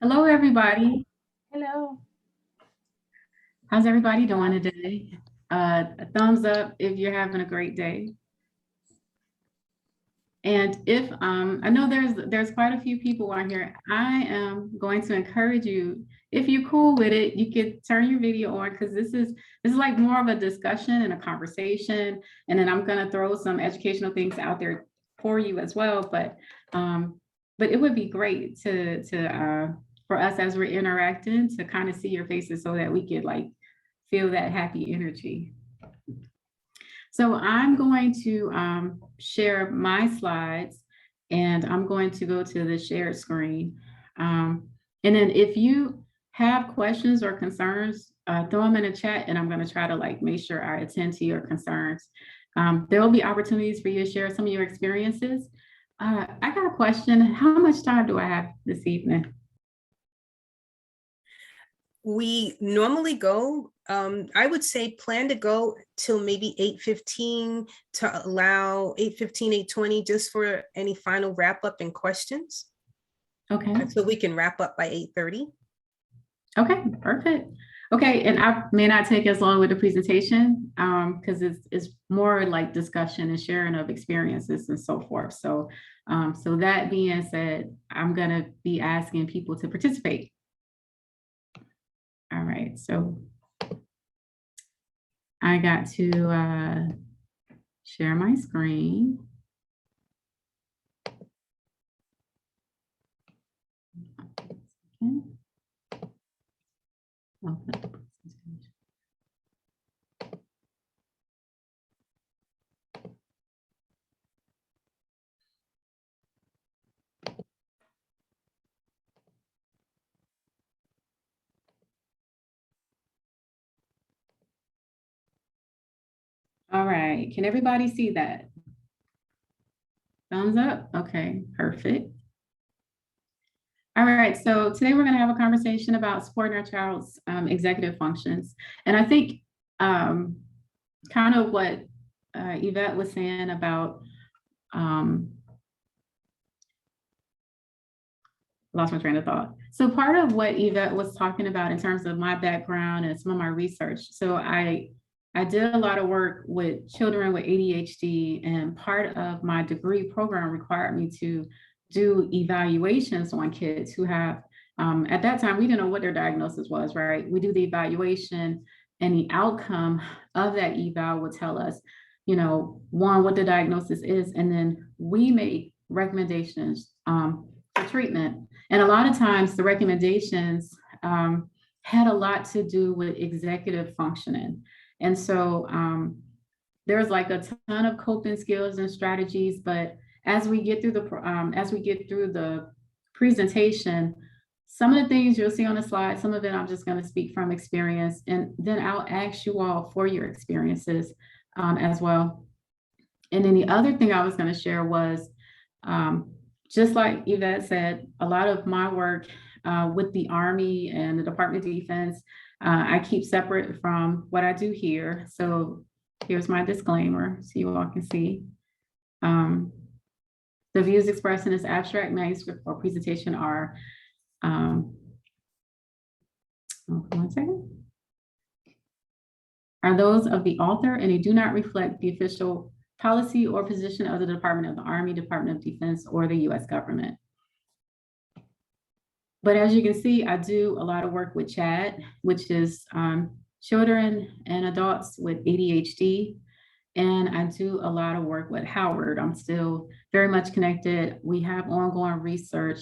Hello, everybody. Hello. How's everybody doing today? A thumbs up if you're having a great day. And if I know there's quite a few people on here, I am going to encourage you. If you're cool with it, you could turn your video on because this is like more of a discussion and a conversation. And then I'm going to throw some educational things out there for you as well. But it would be great to for us as we're interacting to kind of see your faces so that we could like feel that happy energy. So I'm going to share my slides and I'm going to go to the shared screen. And then if you have questions or concerns, throw them in the chat and I'm going to try to like make sure I attend to your concerns. There will be opportunities for you to share some of your experiences. I got a question. How much time do I have this evening? We normally go, I would say plan to go till maybe 8:15 to allow 8:15, 8:20 just for any final wrap up and questions. Okay. So we can wrap up by 8:30. Okay, perfect. Okay, and I may not take as long with the presentation because it's more like discussion and sharing of experiences and so forth. So that being said, I'm gonna be asking people to participate. All right, so I got to share my screen. Okay. All right, can everybody see that? Thumbs up? Okay, perfect. All right, so today we're going to have a conversation about supporting our child's executive functions. And I think kind of what Yvette was saying about, lost my train of thought. So part of what Yvette was talking about in terms of my background and some of my research, so I did a lot of work with children with ADHD, and part of my degree program required me to do evaluations on kids who have, at that time, we didn't know what their diagnosis was, right? We do the evaluation and the outcome of that eval would tell us, one, what the diagnosis is, and then we make recommendations for treatment. And a lot of times the recommendations had a lot to do with executive functioning. And so there's like a ton of coping skills and strategies, but as we get through the presentation, some of the things you'll see on the slide, some of it I'm just going to speak from experience, and then I'll ask you all for your experiences as well. And then the other thing I was going to share was, just like Yvette said, a lot of my work with the Army and the Department of Defense, I keep separate from what I do here. So here's my disclaimer so you all can see. The views expressed in this abstract manuscript or presentation are, one second, are those of the author, and they do not reflect the official policy or position of the Department of the Army, Department of Defense, or the US government. But as you can see, I do a lot of work with CHAD, which is children and adults with ADHD. And I do a lot of work with Howard. I'm still very much connected. We have ongoing research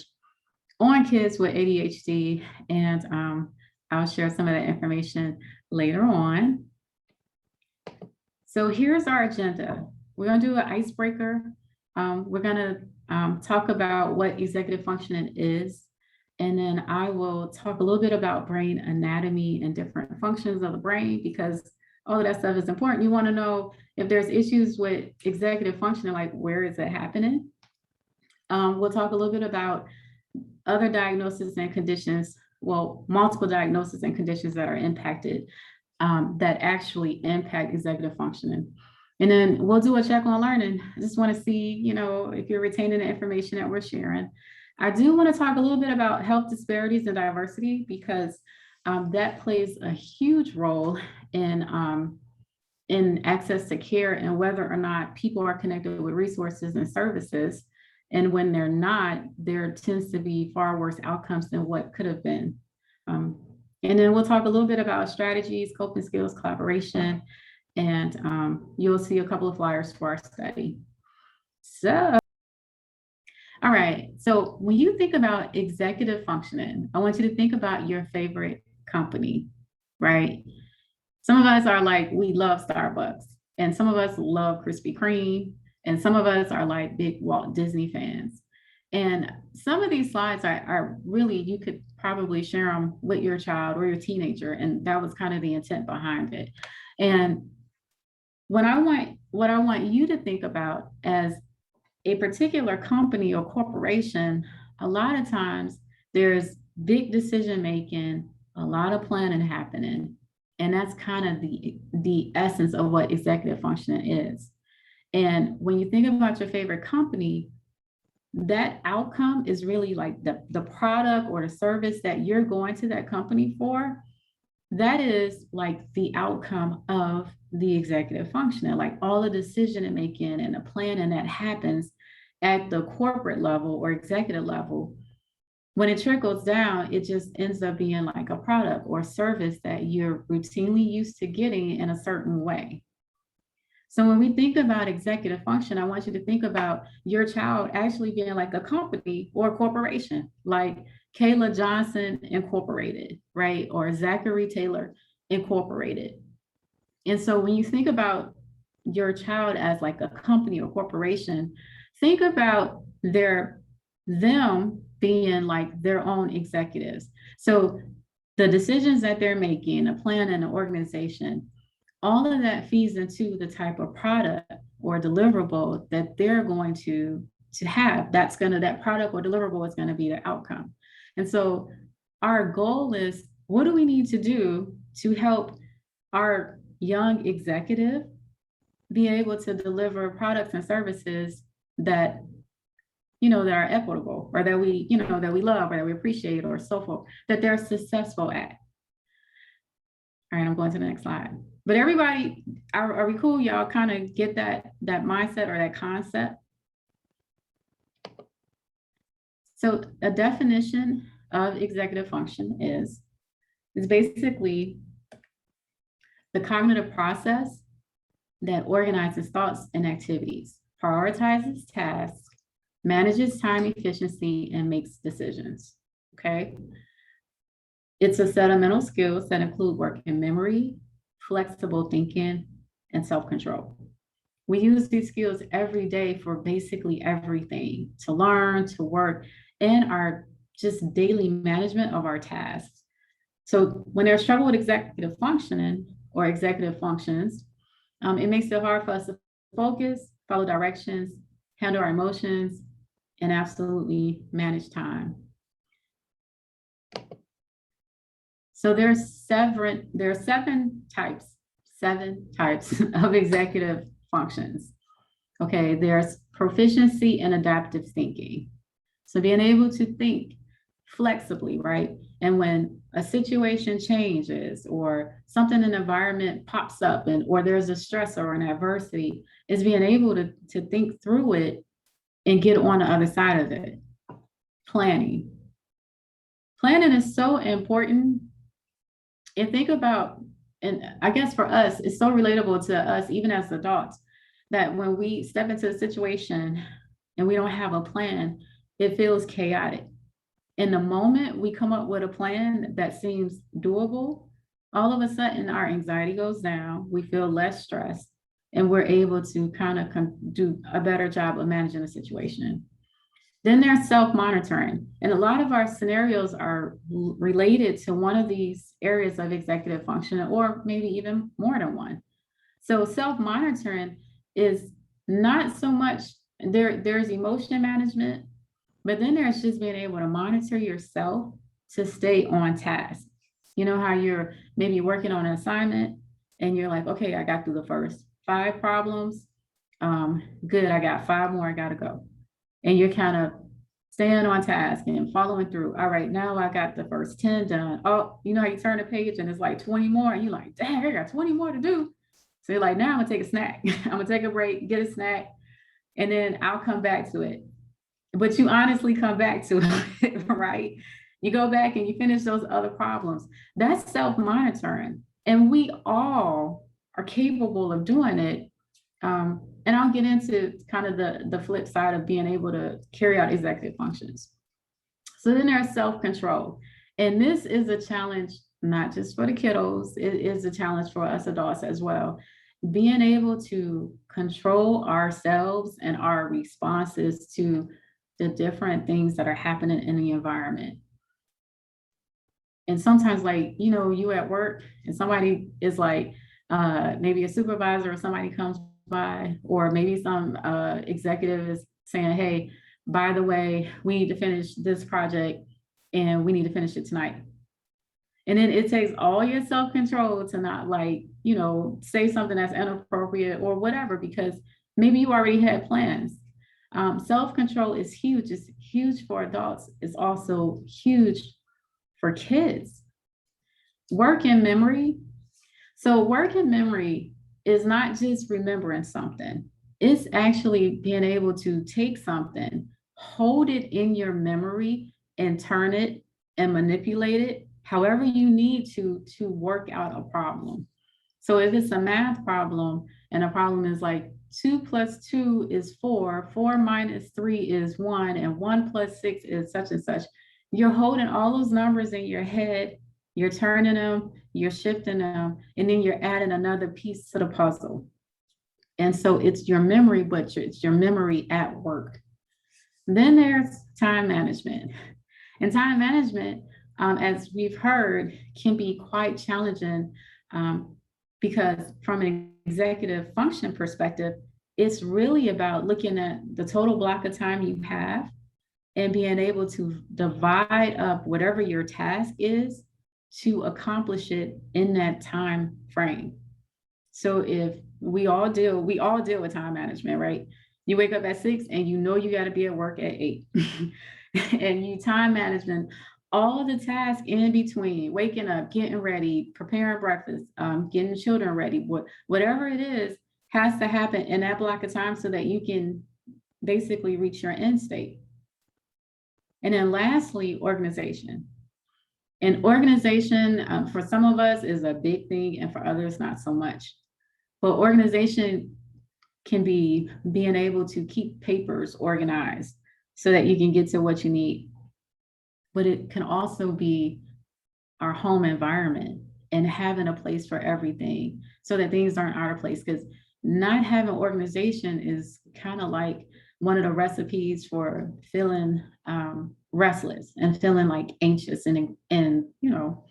on kids with ADHD, and I'll share some of that information later on. So here's our agenda. We're going to do an icebreaker. We're going to talk about what executive functioning is. And then I will talk a little bit about brain anatomy and different functions of the brain, because all of that stuff is important. You want to know if there's issues with executive functioning, like where is it happening? We'll talk a little bit about other diagnoses and conditions, well, multiple diagnoses and conditions that are impacted, that actually impact executive functioning. And then we'll do a check on learning. I just want to see, if you're retaining the information that we're sharing. I do want to talk a little bit about health disparities and diversity because that plays a huge role in access to care and whether or not people are connected with resources and services. And when they're not, there tends to be far worse outcomes than what could have been. And then we'll talk a little bit about strategies, coping skills, collaboration, and you'll see a couple of flyers for our study. So, all right. So when you think about executive functioning, I want you to think about your favorite company, right? Some of us are like, we love Starbucks, and some of us love Krispy Kreme, and some of us are like big Walt Disney fans. And some of these slides are really, you could probably share them with your child or your teenager, and that was kind of the intent behind it. And what I want you to think about as a particular company or corporation, a lot of times there's big decision making, a lot of planning happening. And that's kind of the essence of what executive functioning is. And when you think about your favorite company, that outcome is really like the product or the service that you're going to that company for. That is like the outcome of the executive functioning, like all the decision making and the planning that happens at the corporate level or executive level. When it trickles down, it just ends up being like a product or service that you're routinely used to getting in a certain way. So when we think about executive function, I want you to think about your child actually being like a company or a corporation, like Kayla Johnson Incorporated, right? Or Zachary Taylor Incorporated. And so when you think about your child as like a company or corporation, think about them being like their own executives. So the decisions that they're making, a plan and an organization, all of that feeds into the type of product or deliverable that they're going to have. That product or deliverable is going to be the outcome. And so our goal is, what do we need to do to help our young executive be able to deliver products and services that that are equitable, or that we love, or that we appreciate, or so forth, that they're successful at. All right, I'm going to the next slide. But everybody, are we cool? Y'all kind of get that mindset or that concept? So a definition of executive function is basically the cognitive process that organizes thoughts and activities, prioritizes tasks, manages time efficiency, and makes decisions, okay? It's a set of mental skills that include working memory, flexible thinking, and self-control. We use these skills every day for basically everything, to learn, to work, and our just daily management of our tasks. So when there's trouble with executive functioning or executive functions, it makes it hard for us to focus, follow directions, handle our emotions, and absolutely manage time. So there are seven types of executive functions. Okay, there's proficiency and adaptive thinking. So being able to think flexibly, right? And when a situation changes or something in the environment pops up or there's a stress or an adversity, is being able to think through it and get on the other side of it. Planning. Planning is so important. And think about, and I guess for us, it's so relatable to us, even as adults, that when we step into a situation and we don't have a plan, it feels chaotic. In the moment we come up with a plan that seems doable, all of a sudden our anxiety goes down, we feel less stressed, and we're able to kind of do a better job of managing the situation. Then there's self-monitoring. And a lot of our scenarios are related to one of these areas of executive function, or maybe even more than one. So self-monitoring is not so much, there's emotion management, but then there's just being able to monitor yourself to stay on task. You know how you're maybe working on an assignment and you're like, okay, I got through the first 5 problems. Good, I got 5 more, I gotta go. And you're kind of staying on task and following through. All right, now I got the first 10 done. Oh, you know how you turn the page and it's like 20 more, and you're like, dang, I got 20 more to do. So you're like, now I'm gonna take a snack. I'm gonna take a break, get a snack, and then I'll come back to it. But you honestly come back to it, right? You go back and you finish those other problems. That's self-monitoring. And we all are capable of doing it. And I'll get into kind of the flip side of being able to carry out executive functions. So then there's self-control. And this is a challenge, not just for the kiddos, it is a challenge for us adults as well. Being able to control ourselves and our responses to the different things that are happening in the environment. And sometimes, like, you know, you at work and somebody is like, maybe a supervisor or somebody comes by, or maybe some executive is saying, hey, by the way, we need to finish this project and we need to finish it tonight. And then it takes all your self-control to not, like, you know, say something that's inappropriate or whatever, because maybe you already had plans. Self-control is huge. It's huge for adults. It's also huge for kids. Work in memory. So work in memory is not just remembering something. It's actually being able to take something, hold it in your memory and turn it and manipulate it however you need to work out a problem. So if it's a math problem and a problem is like 2 + 2 is 4, 4 - 3 is 1, and 1 + 6 is such and such. You're holding all those numbers in your head, you're turning them, you're shifting them, and then you're adding another piece to the puzzle. And so it's your memory, but it's your memory at work. Then there's time management. And time management, as we've heard, can be quite challenging because from an executive function perspective, it's really about looking at the total block of time you have and being able to divide up whatever your task is to accomplish it in that time frame. So if we all deal with time management, right? You wake up at 6 and you know you got to be at work at 8. And you time management all the tasks in between, waking up, getting ready, preparing breakfast, getting children ready, whatever it is has to happen in that block of time so that you can basically reach your end state. And then lastly, organization. And organization for some of us is a big thing and for others not so much. But organization can be being able to keep papers organized so that you can get to what you need. But it can also be our home environment and having a place for everything so that things aren't out of place. Because not having organization is kind of like one of the recipes for feeling restless and feeling like anxious and you know,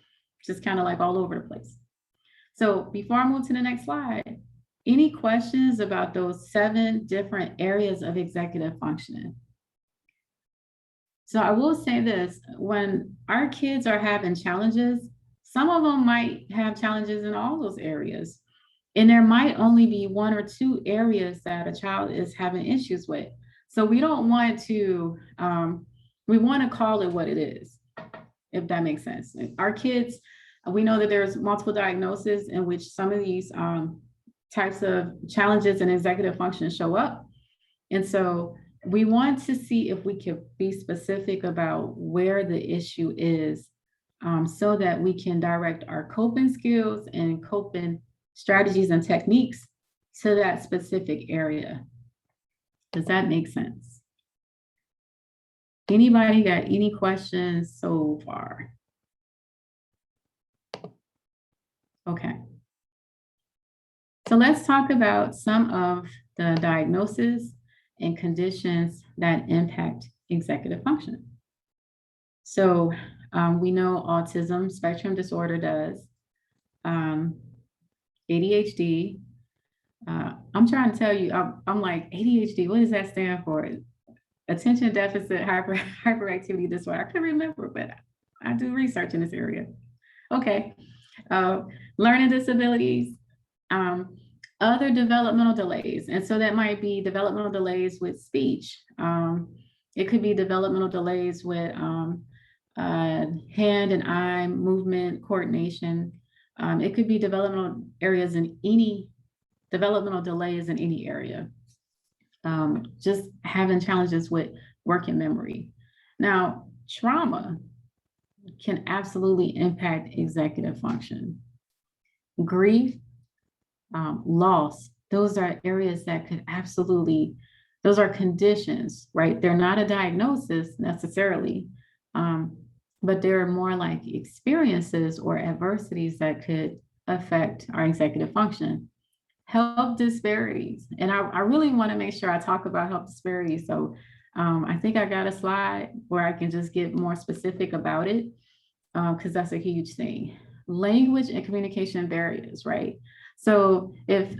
just kind of like all over the place. So before I move to the next slide, any questions about those 7 different areas of executive functioning? So I will say this, when our kids are having challenges, some of them might have challenges in all those areas. And there might only be 1 or 2 areas that a child is having issues with. So we don't want to, we want to call it what it is, if that makes sense. Our kids, we know that there's multiple diagnoses in which some of these types of challenges in executive function show up. And so we want to see if we can be specific about where the issue is so that we can direct our coping skills and coping strategies and techniques to that specific area. Does that make sense? Anybody got any questions so far? Okay. So let's talk about some of the diagnoses and conditions that impact executive function. So we know autism spectrum disorder does, ADHD. I'm trying to tell you, I'm like, ADHD, what does that stand for? Attention deficit hyperactivity disorder. I couldn't remember, but I do research in this area. Okay, learning disabilities, other developmental delays. And so that might be developmental delays with speech, It could be developmental delays with hand and eye movement coordination. It could be developmental delays in any area. Just having challenges with working memory. Now, trauma can absolutely impact executive function. Grief, loss, those are areas that could absolutely, those are conditions, right? They're not a diagnosis necessarily, but they're more like experiences or adversities that could affect our executive function. Health disparities, and I really want to make sure I talk about health disparities. So I think I got a slide where I can just get more specific about it, because that's a huge thing. Language and communication barriers, right? So if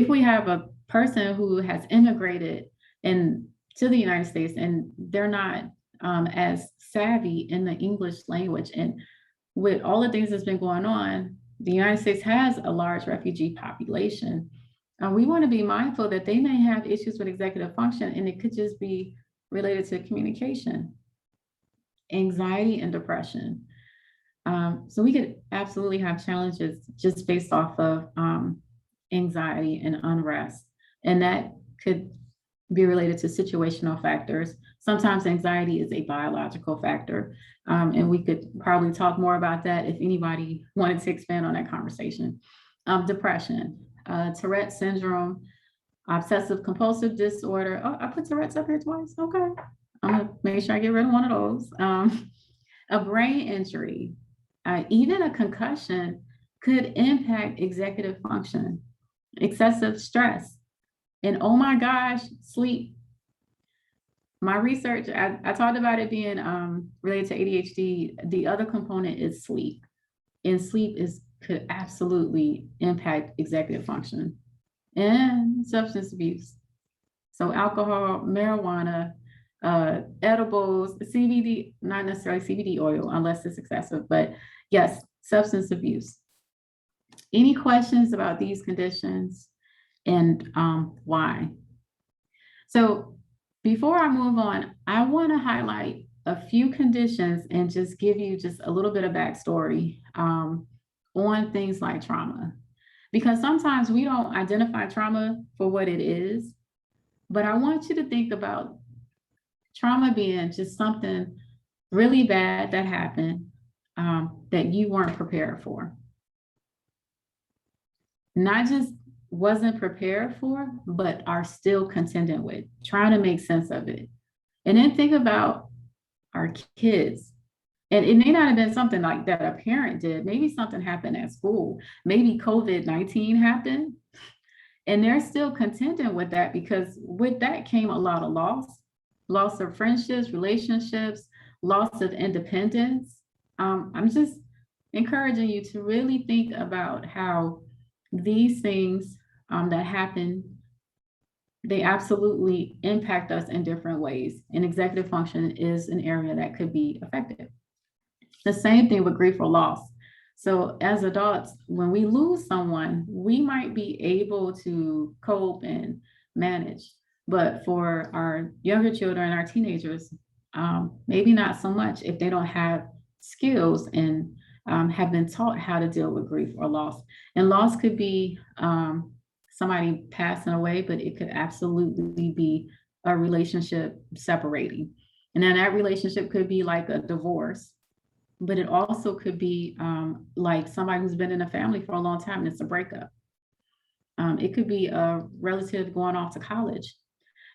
we have a person who has immigrated to the United States and they're not as savvy in the English language, and with all the things that's been going on, the United States has a large refugee population. We want to be mindful that they may have issues with executive function, and it could just be related to communication, anxiety, and depression. So we could absolutely have challenges just based off of anxiety and unrest. And that could be related to situational factors. Sometimes anxiety is a biological factor. And we could probably talk more about that if anybody wanted to expand on that conversation. Depression, Tourette syndrome, obsessive compulsive disorder. Oh, I put Tourette's up here twice. Okay. I'm gonna make sure I get rid of one of those. A brain injury, even a concussion could impact executive function. Excessive stress, and oh my gosh, sleep. My research, I talked about it being related to ADHD. The other component is sleep, and sleep could absolutely impact executive function. And substance abuse. So alcohol, marijuana, edibles, CBD, not necessarily CBD oil unless it's excessive, but yes, substance abuse. Any questions about these conditions and why? So before I move on, I want to highlight a few conditions and just give you just a little bit of backstory on things like trauma. Because sometimes we don't identify trauma for what it is, but I want you to think about trauma being just something really bad that happened that you weren't prepared for. Not just wasn't prepared for, but are still contending with, trying to make sense of it. And then think about our kids. And it may not have been something like that a parent did. Maybe something happened at school. Maybe COVID-19 happened. And they're still contending with that, because with that came a lot of loss of friendships, relationships, loss of independence. I'm just encouraging you to really think about how these things that happen, they absolutely impact us in different ways. And executive function is an area that could be affected. The same thing with grief or loss. So as adults, when we lose someone, we might be able to cope and manage. But for our younger children, our teenagers, maybe not so much if they don't have skills and have been taught how to deal with grief or loss. And loss could be somebody passing away, but it could absolutely be a relationship separating. And then that relationship could be like a divorce, but it also could be like somebody who's been in a family for a long time and it's a breakup. It could be a relative going off to college,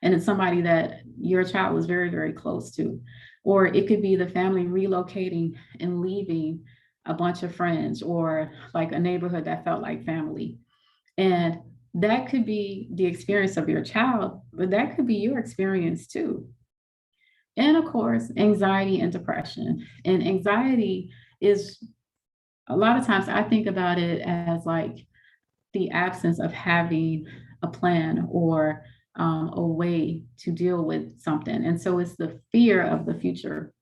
and it's somebody that your child was very, very close to. Or it could be the family relocating and leaving a bunch of friends, or like a neighborhood that felt like family. And that could be the experience of your child, but that could be your experience too. And of course, anxiety and depression. And anxiety is, a lot of times I think about it as like the absence of having a plan or a way to deal with something. And so it's the fear of the future,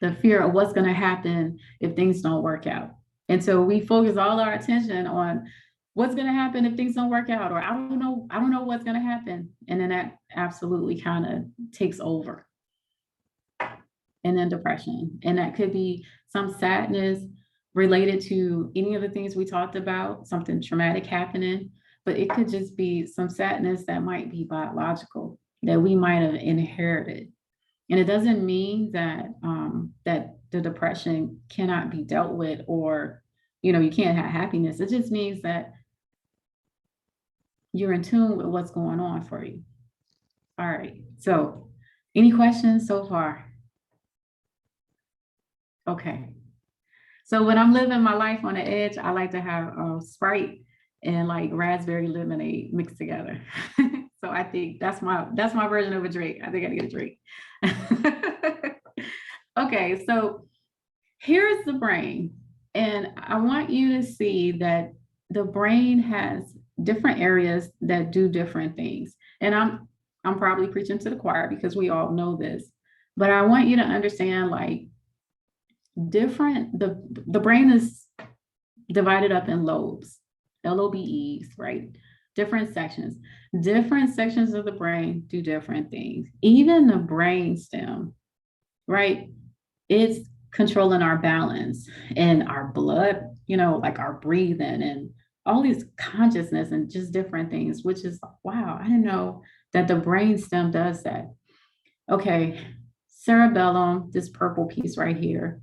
the fear of what's going to happen if things don't work out. And so we focus all our attention on what's going to happen if things don't work out, or I don't know what's going to happen. And then that absolutely kind of takes over. And then depression. And that could be some sadness related to any of the things we talked about, something traumatic happening, but it could just be some sadness that might be biological, that we might have inherited. And it doesn't mean that that the depression cannot be dealt with, or you can't have happiness. It just means that you're in tune with what's going on for you. All right. So, any questions so far? Okay. So when I'm living my life on the edge, I like to have Sprite and like raspberry lemonade mixed together. So I think that's my version of a drink. I think I need a drink. Okay, so here's the brain. And I want you to see that the brain has different areas that do different things. And I'm probably preaching to the choir because we all know this, but I want you to understand like the brain is divided up in lobes, LOBEs, right? Different sections of the brain do different things. Even the brain stem, right? It's controlling our balance and our blood, like our breathing and all these consciousness and just different things, which is, wow, I didn't know that the brain stem does that. Okay, cerebellum, this purple piece right here.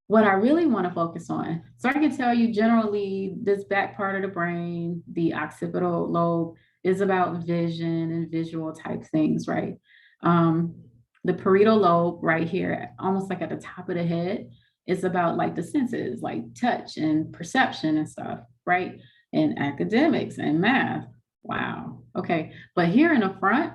What I really want to focus on, so I can tell you generally this back part of the brain, the occipital lobe, is about vision and visual type things, right? The parietal lobe right here, almost like at the top of the head, is about like the senses, like touch and perception and stuff, right? And academics and math. Wow. Okay. But here in the front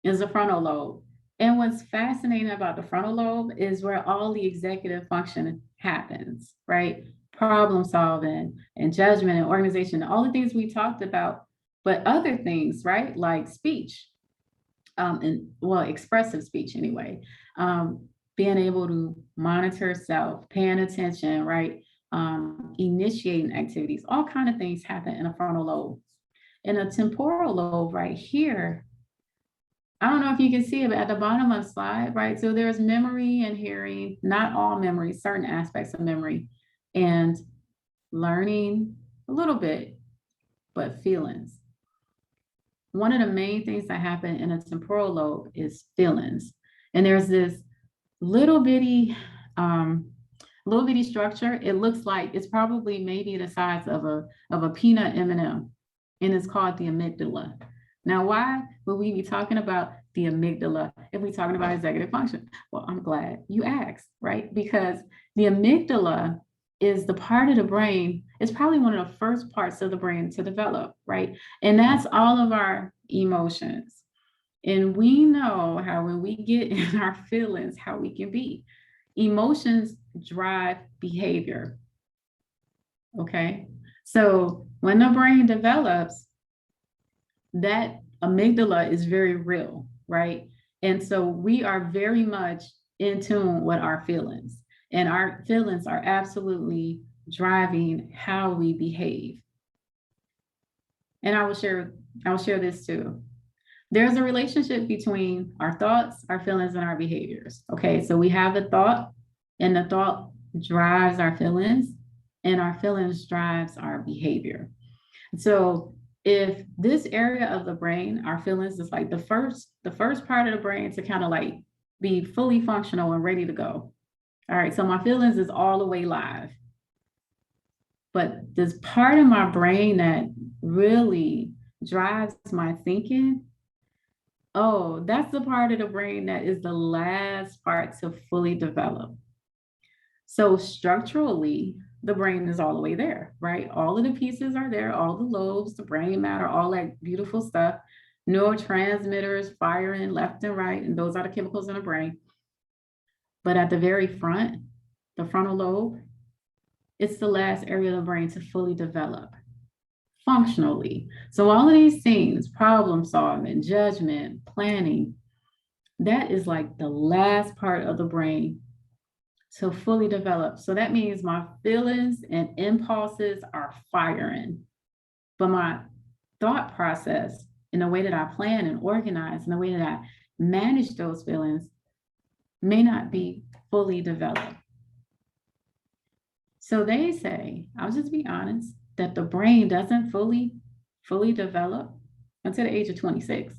is the frontal lobe. And what's fascinating about the frontal lobe is where all the executive function happens, right? Problem solving and judgment and organization, all the things we talked about, but other things, right? Like speech, expressive speech anyway, being able to monitor self, paying attention, right? Initiating activities, all kinds of things happen in a frontal lobe. In a temporal lobe right here, I don't know if you can see it, but at the bottom of the slide, right? So there's memory and hearing, not all memory, certain aspects of memory, and learning a little bit, but feelings. One of the main things that happen in a temporal lobe is feelings. And there's this little bitty structure. It looks like it's probably maybe the size of a peanut M&M, and it's called the amygdala. Now, why would we be talking about the amygdala if we're talking about executive function? Well, I'm glad you asked, right? Because the amygdala is the part of the brain, it's probably one of the first parts of the brain to develop, right? And that's all of our emotions. And we know how when we get in our feelings, how we can be. Emotions drive behavior, okay? So when the brain develops, that amygdala is very real, right? And so we are very much in tune with our feelings, and our feelings are absolutely driving how we behave. And I will share this too. There's a relationship between our thoughts, our feelings, and our behaviors. Okay, so we have the thought, and the thought drives our feelings, and our feelings drives our behavior. So if this area of the brain, our feelings, is like the first part of the brain to kind of like be fully functional and ready to go. All right, so my feelings is all the way live. But this part of my brain that really drives my thinking, oh, that's the part of the brain that is the last part to fully develop. So structurally, the brain is all the way there, right? All of the pieces are there, all the lobes, the brain matter, all that beautiful stuff, neurotransmitters firing left and right, and those are the chemicals in the brain. But at the very front, the frontal lobe, it's the last area of the brain to fully develop functionally. So all of these things, problem solving, judgment, planning, that is like the last part of the brain to fully develop. So that means my feelings and impulses are firing, but my thought process and the way that I plan and organize and the way that I manage those feelings may not be fully developed. So they say, I'll just be honest, that the brain doesn't fully develop until the age of 26.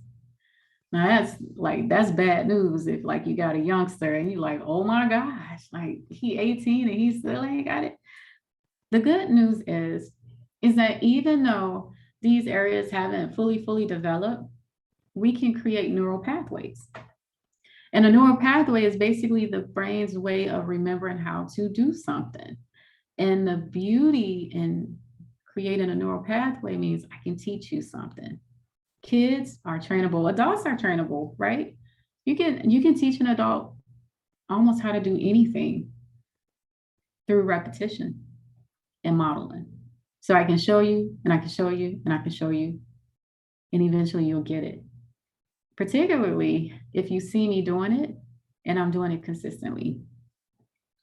Now that's bad news if like you got a youngster and you're like, oh my gosh, like he 18 and he still ain't got it. The good news is that even though these areas haven't fully developed, we can create neural pathways. And a neural pathway is basically the brain's way of remembering how to do something. And the beauty in creating a neural pathway means I can teach you something. Kids are trainable, adults are trainable, right? You can teach an adult almost how to do anything through repetition and modeling. So I can show you, and I can show you, and I can show you, and eventually you'll get it. Particularly if you see me doing it and I'm doing it consistently.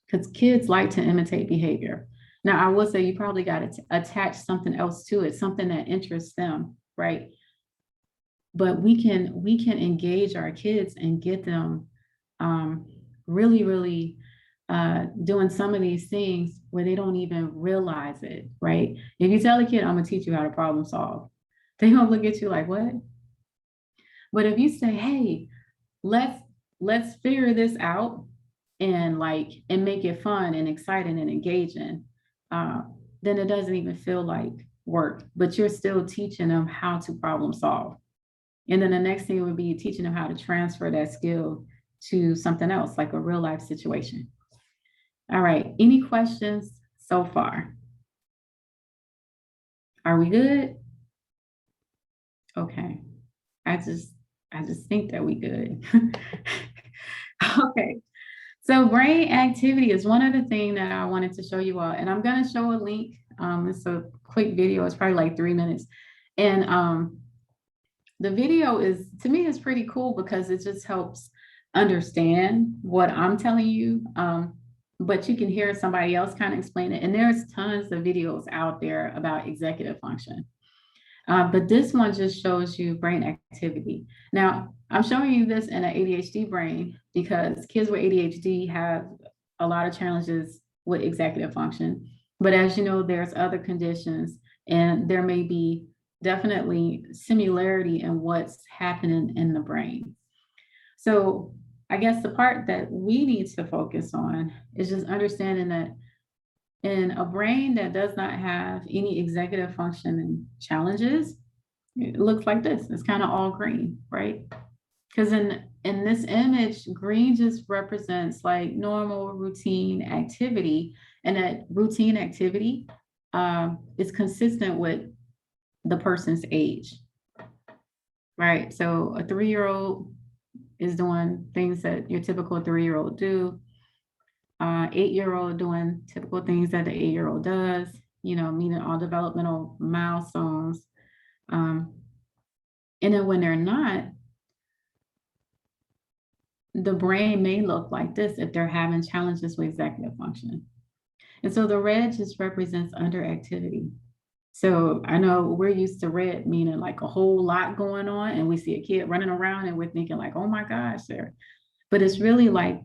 Because kids like to imitate behavior. Now, I will say you probably got to attach something else to it, something that interests them, right? But we can engage our kids and get them really doing some of these things where they don't even realize it, right? If you tell a kid, I'm gonna teach you how to problem solve, they're gonna look at you like, what? But if you say, hey, let's figure this out and make it fun and exciting and engaging, then it doesn't even feel like work, but you're still teaching them how to problem solve. And then the next thing would be teaching them how to transfer that skill to something else, like a real life situation. All right, any questions so far? Are we good? Okay, I just think that we good. Okay, so brain activity is one of the things that I wanted to show you all, and I'm gonna show a link. It's a quick video, it's probably like 3 minutes. And the video is, to me, is pretty cool because it just helps understand what I'm telling you. But you can hear somebody else kind of explain it. And there's tons of videos out there about executive function. But this one just shows you brain activity. Now, I'm showing you this in an ADHD brain because kids with ADHD have a lot of challenges with executive function. But as you know, there's other conditions, and there may be definitely similarity in what's happening in the brain. So I guess the part that we need to focus on is just understanding that in a brain that does not have any executive function challenges, it looks like this. It's kind of all green, right? Because in this image, green just represents like normal routine activity, and that routine activity is consistent with the person's age, right? So a 3-year-old is doing things that your typical 3-year-old do. 8-year-old doing typical things that the 8-year-old does, meaning all developmental milestones. And then when they're not, the brain may look like this if they're having challenges with executive function. And so the red just represents underactivity. So I know we're used to red meaning like a whole lot going on, and we see a kid running around and we're thinking like, oh my gosh, there. But it's really like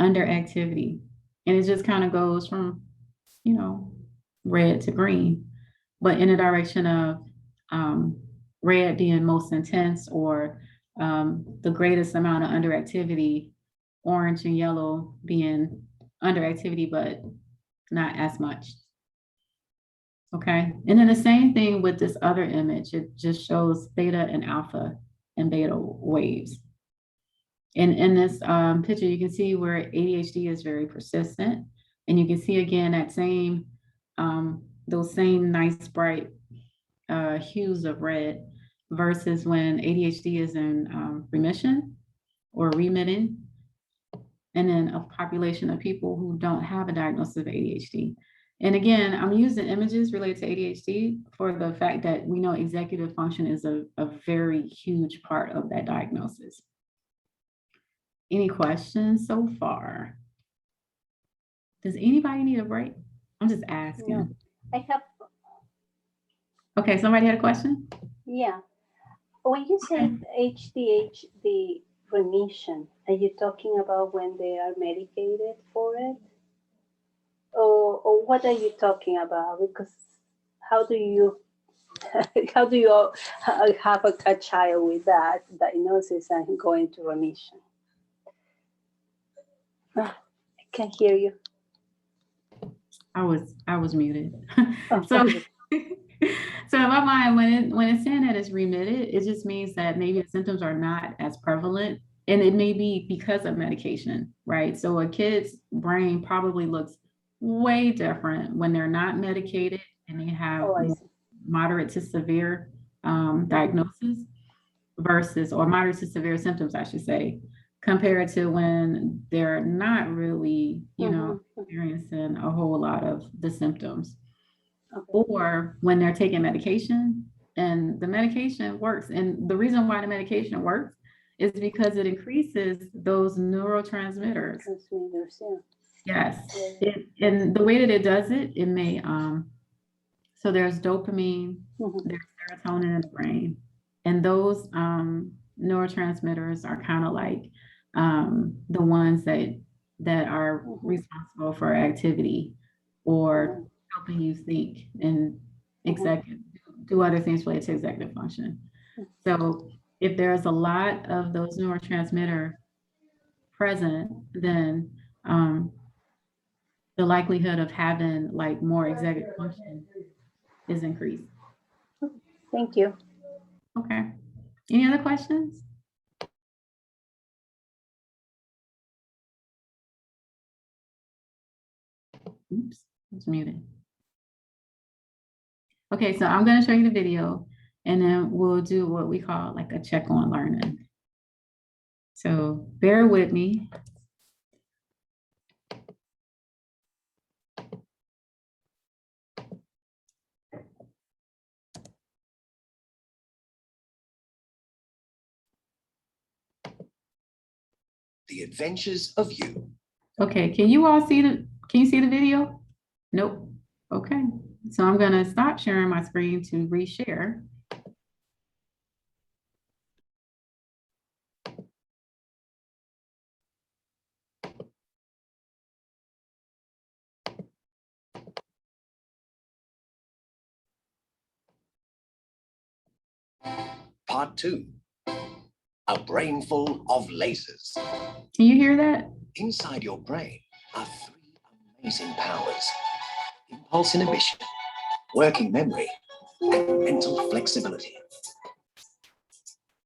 underactivity. And it just kind of goes from, red to green, but in the direction of red being most intense, or the greatest amount of underactivity, orange and yellow being underactivity, but not as much. Okay, and then the same thing with this other image, it just shows theta and alpha and beta waves. And in this picture, you can see where ADHD is very persistent, and you can see again that same, those same nice bright hues of red, versus when ADHD is in remission or remitting, and then a population of people who don't have a diagnosis of ADHD. And again, I'm using images related to ADHD for the fact that we know executive function is a very huge part of that diagnosis. Any questions so far? Does anybody need a break? I'm just asking. No, I have, Okay, somebody had a question? yeah. When you say HDHD remission, are you talking about when they are medicated for it? Or what are you talking about? Because how do you how do you have a child with that diagnosis and go into remission? I can't hear you. I was muted. Oh, So okay. so in my mind, when it's saying that it's remitted, it just means that maybe the symptoms are not as prevalent, and it may be because of medication, right? So a kid's brain probably looks way different when they're not medicated and they have Oh, I see. moderate to severe diagnosis versus, or moderate to severe symptoms, I should say, compared to when they're not really, experiencing a whole lot of the symptoms. Okay. Or when they're taking medication and the medication works. And the reason why the medication works is because it increases those neurotransmitters. Transmitters, yeah. Yes. And the way that it does it, it may, so there's dopamine, there's serotonin in the brain, and those neurotransmitters are kind of like the ones that are responsible for activity or helping you think and do other things related to executive function. So if there's a lot of those neurotransmitter present, then the likelihood of having like more executive function is increased. Thank you. Okay. Any other questions? Oops, it's muted. Okay, so I'm going to show you the video and then we'll do what we call like a check on learning. So bear with me. The Adventures of You. Okay, can you see the video? Nope. Okay, so I'm going to stop sharing my screen to reshare. Part 2. A brain full of lasers. Can you hear that? Inside your brain are 3 amazing powers: impulse inhibition, working memory, and mental flexibility.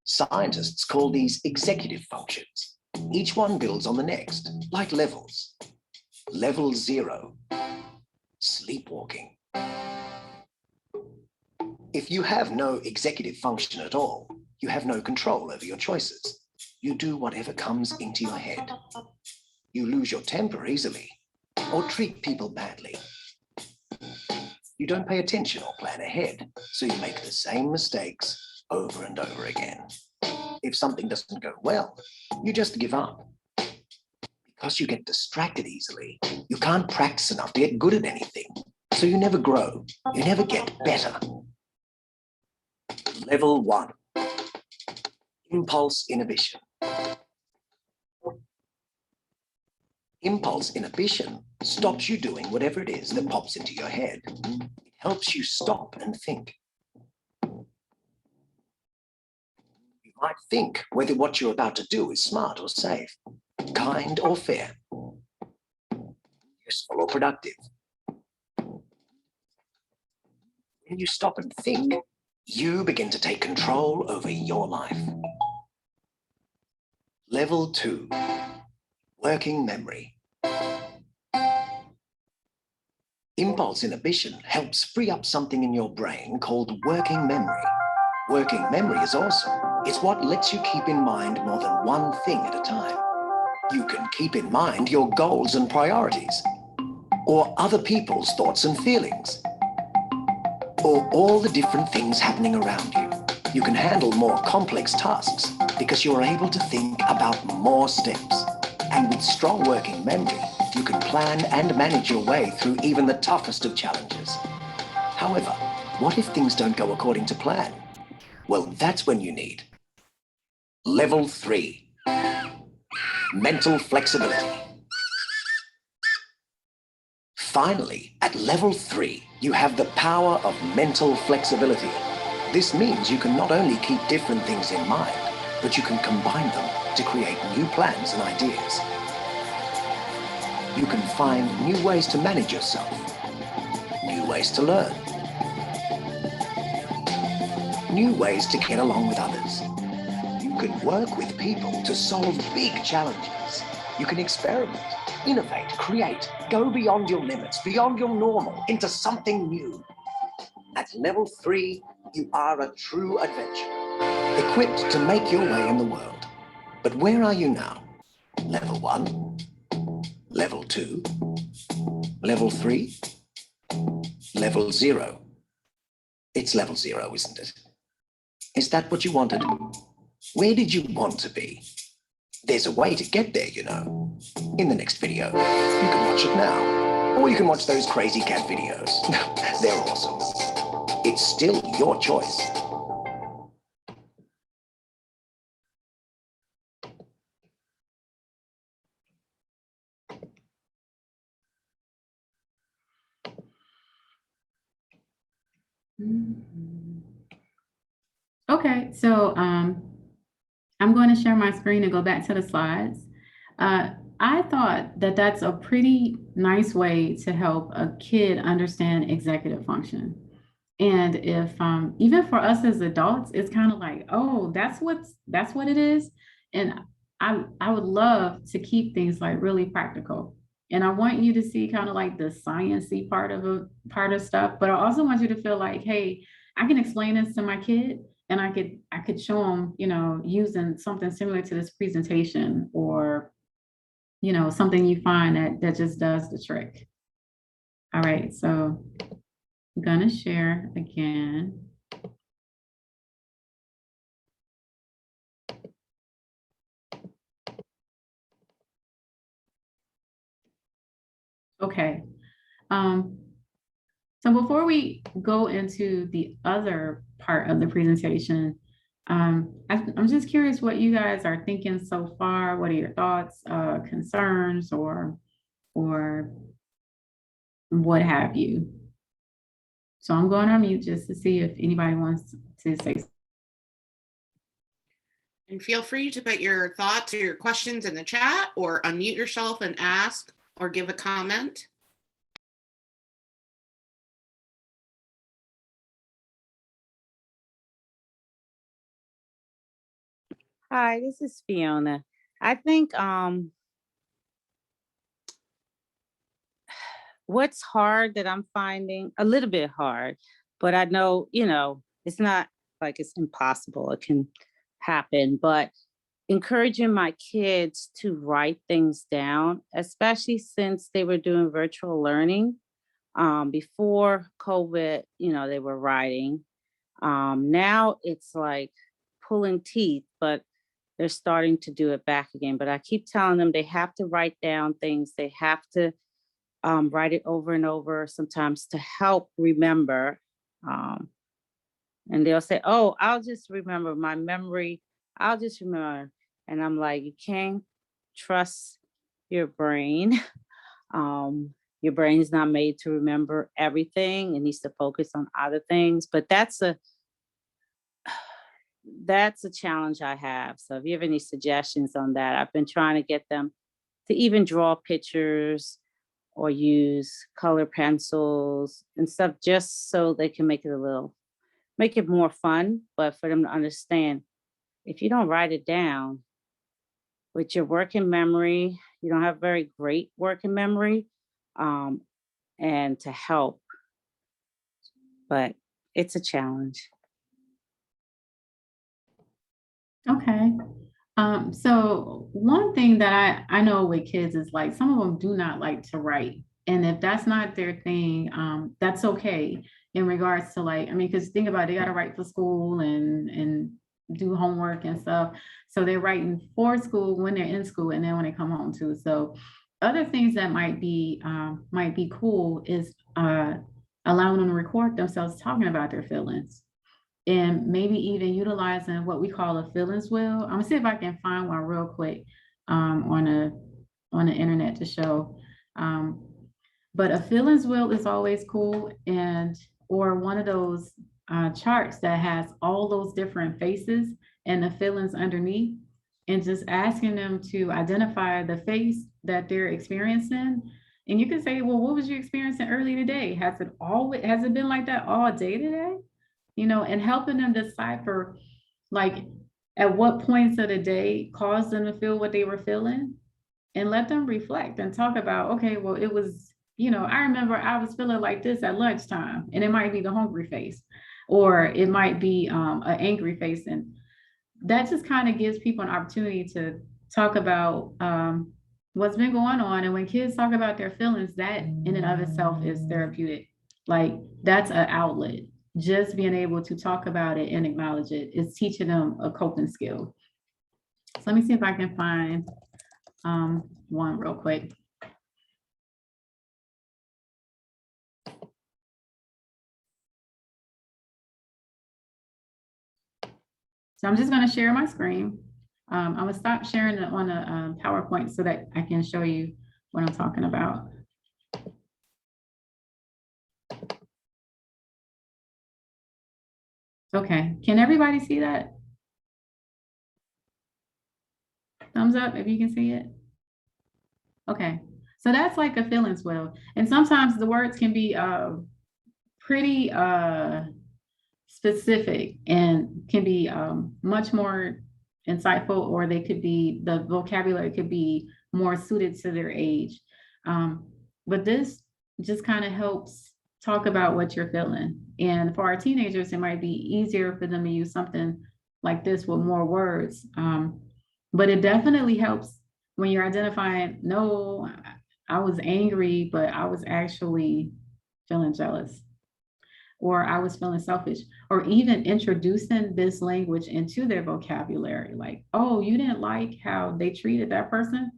Scientists call these executive functions. Each one builds on the next, like levels. Level 0, sleepwalking. If you have no executive function at all, you have no control over your choices. You do whatever comes into your head. You lose your temper easily or treat people badly. You don't pay attention or plan ahead, so you make the same mistakes over and over again. If something doesn't go well, you just give up. Because you get distracted easily, you can't practice enough to get good at anything, so you never grow, you never get better. Level 1. Impulse inhibition. Impulse inhibition stops you doing whatever it is that pops into your head. It helps you stop and think. You might think whether what you're about to do is smart or safe, kind or fair, useful or productive. When you stop and think, you begin to take control over your life. Level 2. Working memory. Impulse inhibition helps free up something in your brain called working memory. Working memory is awesome. It's what lets you keep in mind more than one thing at a time. You can keep in mind your goals and priorities, or other people's thoughts and feelings, or all the different things happening around you. You can handle more complex tasks because you're able to think about more steps. And with strong working memory, You can plan and manage your way through even the toughest of challenges. However, what if things don't go according to plan? Well, that's when you need Level 3, Mental Flexibility. Finally, at Level 3, you have the power of mental flexibility. This means you can not only keep different things in mind, but you can combine them to create new plans and ideas. You can find new ways to manage yourself, new ways to learn, new ways to get along with others. You can work with people to solve big challenges. You can experiment, innovate, create, go beyond your limits, beyond your normal, into something new. At Level 3, you are a true adventurer, equipped to make your way in the world. But where are you now? Level 1? Level 2? Level 3? Level 0? It's Level 0, isn't it? Is that what you wanted? Where did you want to be? There's a way to get there, you know. In the next video, you can watch it now. Or you can watch those crazy cat videos. They're awesome. It's still your choice. Okay, so I'm going to share my screen and go back to the slides. I thought that that's a pretty nice way to help a kid understand executive function. And if even for us as adults, it's kind of like, oh, that's what it is. And I would love to keep things like really practical. And I want you to see kind of like the sciencey part of stuff, but I also want you to feel like, hey, I can explain this to my kid, and I could show them, you know, using something similar to this presentation, or, you know, something you find that just does the trick. All right, so I'm gonna share again. Okay. So before we go into the other part of the presentation, I'm just curious what you guys are thinking so far. What are your thoughts, concerns, or what have you? So I'm going on mute just to see if anybody wants to say something. And feel free to put your thoughts or your questions in the chat, or unmute yourself and ask or give a comment. Hi, this is Fiona. I think what's hard that I'm finding a little bit hard, but I know, you know, it's not like it's impossible. It can happen, but encouraging my kids to write things down, especially since they were doing virtual learning. Before COVID, you know, they were writing. Now it's like pulling teeth, but they're starting to do it back again. But I keep telling them they have to write down things. They have to write it over and over sometimes to help remember. And they'll say, oh, I'll just remember my memory. I'll just remember. And I'm like, you can't trust your brain. Your brain's not made to remember everything. It needs to focus on other things. But that's a challenge I have. So if you have any suggestions on that, I've been trying to get them to even draw pictures or use color pencils and stuff, just so they can make it more fun, but for them to understand, if you don't write it down with your working memory, you don't have very great working memory, and to help, but it's a challenge. Okay. So one thing that I know with kids is like some of them do not like to write. And if that's not their thing, that's okay in regards to like, I mean, because think about it, they got to write for school and do homework and stuff. So they're writing for school when they're in school and then when they come home too. So other things that might be cool is allowing them to record themselves talking about their feelings, and maybe even utilizing what we call a feelings wheel. I'm gonna see if I can find one real quick on the internet to show. But a feelings wheel is always cool, or one of those charts that has all those different faces and the feelings underneath, and just asking them to identify the face that they're experiencing. And you can say, well, what was you experiencing early today? Has it been like that all day today? And helping them decipher, like, at what points of the day caused them to feel what they were feeling, and let them reflect and talk about, okay, well, it was, I remember I was feeling like this at lunchtime, and it might be the hungry face, or it might be an angry face. And that just kind of gives people an opportunity to talk about what's been going on. And when kids talk about their feelings, that in and of itself is therapeutic. Like, that's an outlet. Just being able to talk about it and acknowledge it is teaching them a coping skill. So let me see if I can find one real quick. So I'm just going to share my screen. I'm going to stop sharing it on a PowerPoint so that I can show you what I'm talking about. Okay, can everybody see that? Thumbs up if you can see it. Okay, so that's like a feelings wheel. And sometimes the words can be pretty specific and can be much more insightful, or the vocabulary could be more suited to their age. But this just kind of helps talk about what you're feeling. And for our teenagers, it might be easier for them to use something like this with more words. But it definitely helps when you're identifying, no, I was angry, but I was actually feeling jealous, or I was feeling selfish, or even introducing this language into their vocabulary. Like, oh, you didn't like how they treated that person?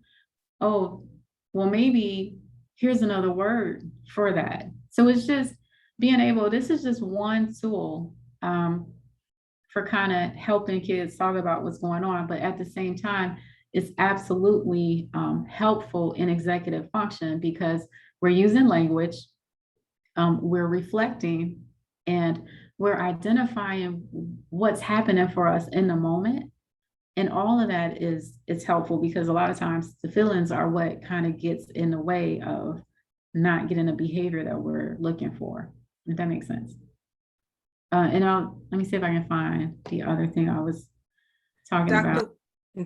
Oh, well, maybe here's another word for that. So it's just being able, this is just one tool for kind of helping kids talk about what's going on. But at the same time, it's absolutely helpful in executive function, because we're using language, we're reflecting, and we're identifying what's happening for us in the moment. And all of that is helpful, because a lot of times the feelings are what kind of gets in the way of not getting the behavior that we're looking for, if that makes sense. And let me see if I can find the other thing I was talking about.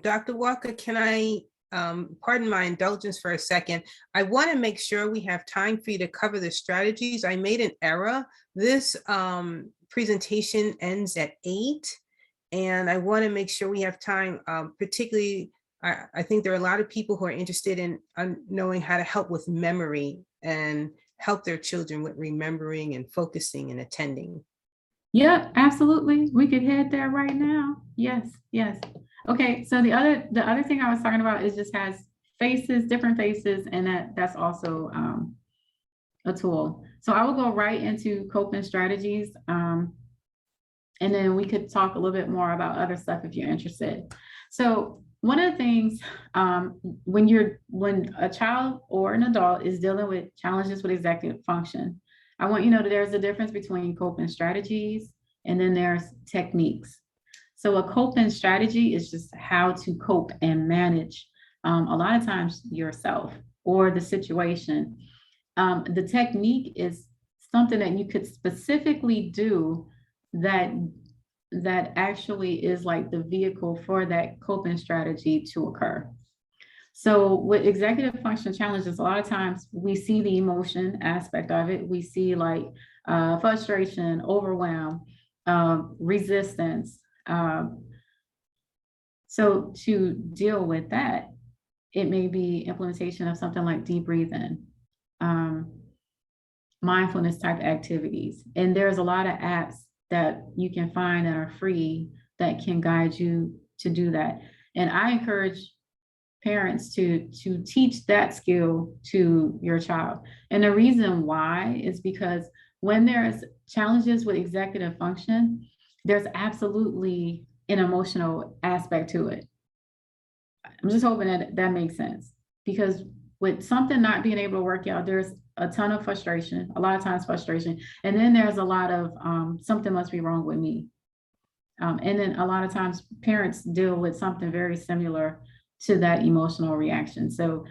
Dr. Walker, can I, pardon my indulgence for a second. I want to make sure we have time for you to cover the strategies. I made an error. This presentation ends at 8, and I want to make sure we have time, particularly, I think there are a lot of people who are interested in knowing how to help with memory and help their children with remembering and focusing and attending. Yeah, absolutely. We could head there right now. Yes, yes. Okay, so the other thing I was talking about is just has faces, different faces, and that's also a tool. So I will go right into coping strategies, and then we could talk a little bit more about other stuff if you're interested. So one of the things, when a child or an adult is dealing with challenges with executive function, I want you to know that there's a difference between coping strategies and then there's techniques. So a coping strategy is just how to cope and manage a lot of times yourself or the situation. The technique is something that you could specifically do that actually is like the vehicle for that coping strategy to occur. So with executive function challenges, a lot of times we see the emotion aspect of it. We see like frustration, overwhelm, resistance. So to deal with that, it may be implementation of something like deep breathing, mindfulness type activities. And there's a lot of apps that you can find that are free that can guide you to do that. And I encourage parents to teach that skill to your child. And the reason why is because when there's challenges with executive function, there's absolutely an emotional aspect to it. I'm just hoping that that makes sense, because with something not being able to work out, there's a ton of frustration, a lot of times frustration. And then there's a lot of something must be wrong with me. And then a lot of times parents deal with something very similar to that emotional reaction. So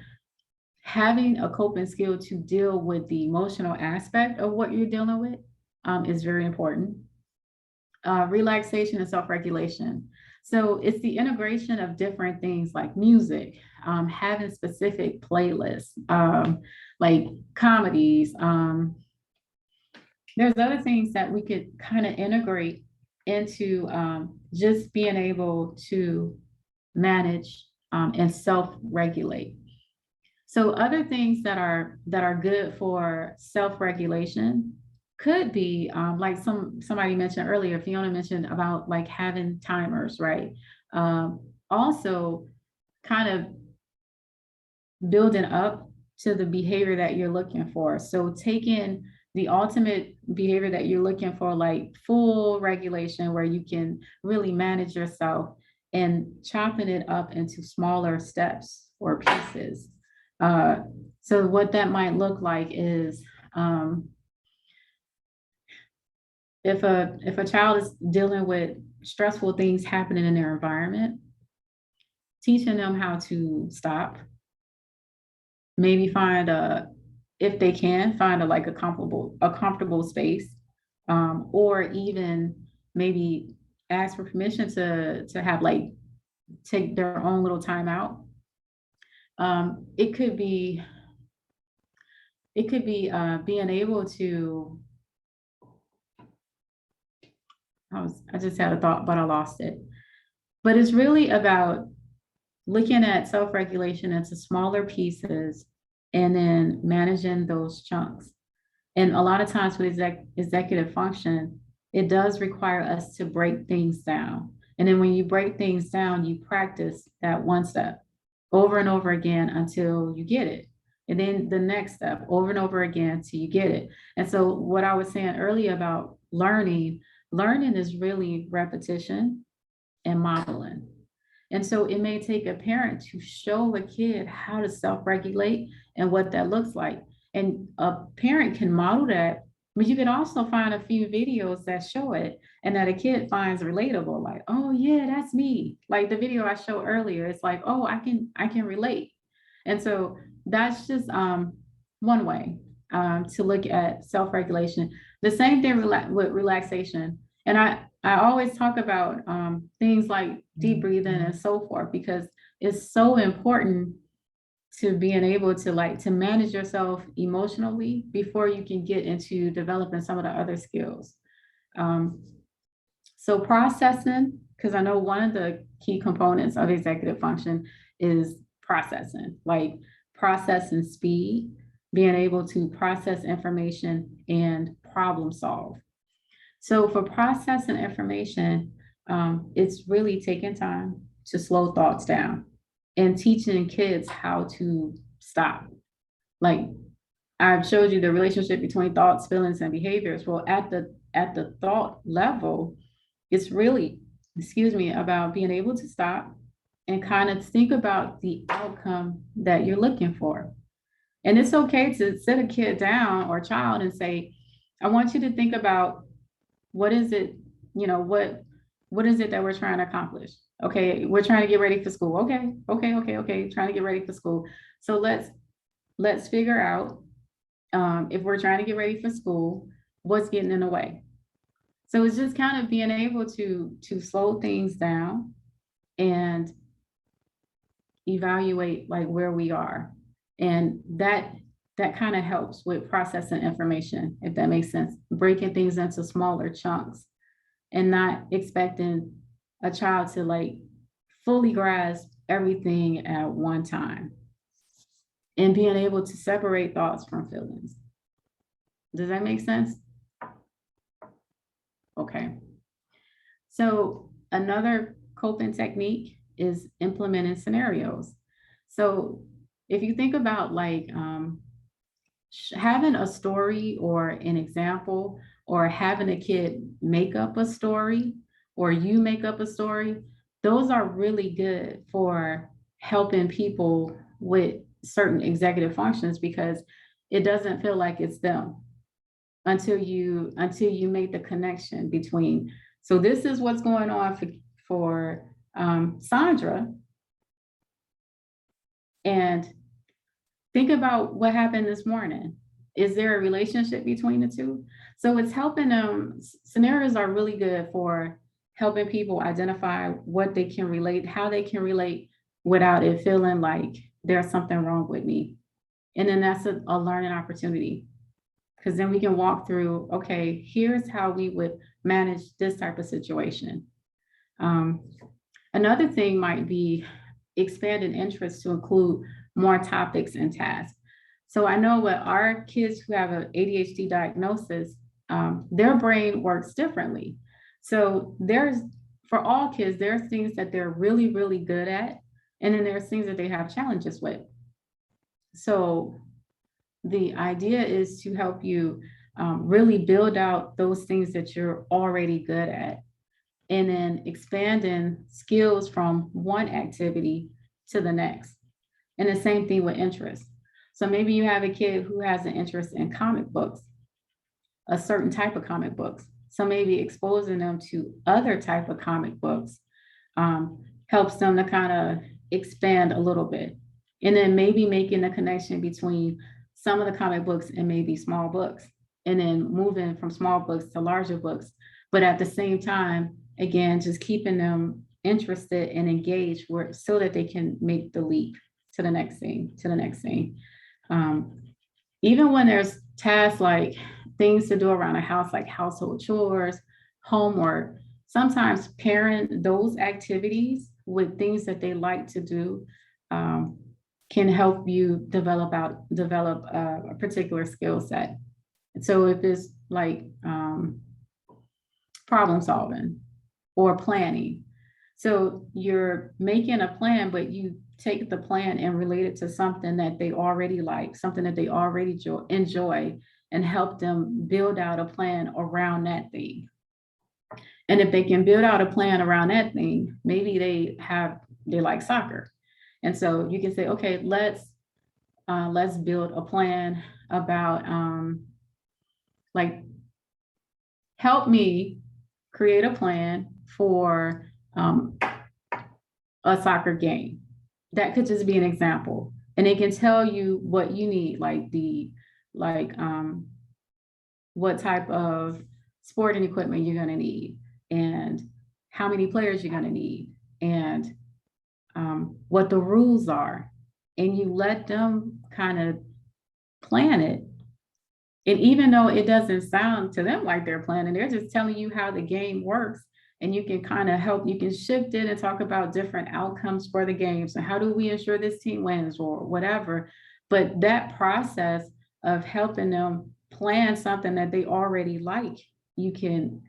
having a coping skill to deal with the emotional aspect of what you're dealing with is very important. Relaxation and self-regulation. So it's the integration of different things like music, having specific playlists, like comedies. There's other things that we could kind of integrate into just being able to manage and self-regulate. So other things that are good for self-regulation could be like somebody mentioned earlier, Fiona mentioned about like having timers, right? Also kind of building up to the behavior that you're looking for. So taking the ultimate behavior that you're looking for, like full regulation, where you can really manage yourself, and chopping it up into smaller steps or pieces. So what that might look like is if a child is dealing with stressful things happening in their environment, teaching them how to stop, maybe find if they can find a comfortable space, or even maybe ask for permission to have like take their own little time out. It could be being able to, I just had a thought, but I lost it. But it's really about looking at self-regulation into smaller pieces and then managing those chunks. And a lot of times with executive function, it does require us to break things down. And then when you break things down, you practice that one step over and over again until you get it. And then the next step over and over again till you get it. And so what I was saying earlier about learning is really repetition and modeling. And so it may take a parent to show a kid how to self-regulate and what that looks like. And a parent can model that, but you can also find a few videos that show it and that a kid finds relatable, like, oh yeah, that's me. Like the video I showed earlier, it's like, oh, I can relate. And so that's just one way to look at self-regulation. The same thing with relaxation. And I always talk about things like deep breathing and so forth, because it's so important to being able to manage yourself emotionally before you can get into developing some of the other skills. So processing, because I know one of the key components of executive function is processing, like processing speed, being able to process information and problem solve. So for processing information, it's really taking time to slow thoughts down and teaching kids how to stop. Like I've showed you the relationship between thoughts, feelings, and behaviors. Well, at the thought level, it's really, about being able to stop and kind of think about the outcome that you're looking for. And it's okay to sit a kid down or child and say, I want you to think about what is it, what is it that we're trying to accomplish? Okay, we're trying to get ready for school. Okay, trying to get ready for school. So let's figure out if we're trying to get ready for school, what's getting in the way. So it's just kind of being able to slow things down and evaluate like where we are. And that kind of helps with processing information, if that makes sense, breaking things into smaller chunks and not expecting a child to like fully grasp everything at one time, and being able to separate thoughts from feelings. Does that make sense? Okay. So another coping technique is implementing scenarios. So if you think about like having a story or an example, or having a kid make up a story, or you make up a story, those are really good for helping people with certain executive functions, because it doesn't feel like it's them until you make the connection between, so this is what's going on for Sandra, and think about what happened this morning. Is there a relationship between the two? So it's helping them. Scenarios are really good for helping people identify what they can relate, how they can relate without it feeling like there's something wrong with me. And then that's a learning opportunity, because then we can walk through, okay, here's how we would manage this type of situation. Another thing might be expanding interest to include more topics and tasks. So I know with our kids who have an ADHD diagnosis, their brain works differently. So for all kids, there's things that they're really, really good at, and then there's things that they have challenges with. So the idea is to help you really build out those things that you're already good at, and then expanding skills from one activity to the next. And the same thing with interest. So maybe you have a kid who has an interest in comic books, a certain type of comic books. So maybe exposing them to other type of comic books helps them to kind of expand a little bit. And then maybe making the connection between some of the comic books and maybe small books, and then moving from small books to larger books. But at the same time, again, just keeping them interested and engaged so that they can make the leap to the next thing, even when there's tasks like things to do around the house, like household chores, homework, sometimes pairing those activities with things that they like to do can help you develop a particular skill set. So if it's like problem solving or planning, so you're making a plan, but you take the plan and relate it to something that they already like, something that they already enjoy, and help them build out a plan around that thing. And if they can build out a plan around that thing, maybe they like soccer. And so you can say, okay, let's build a plan about like, help me create a plan for a soccer game. That could just be an example. And it can tell you what you need, what type of sporting equipment you're gonna need, and how many players you're gonna need, and what the rules are. And you let them kind of plan it. And even though it doesn't sound to them like they're planning, they're just telling you how the game works. And you can kind of help, you can shift it and talk about different outcomes for the game. So how do we ensure this team wins or whatever? But that process of helping them plan something that they already like, you can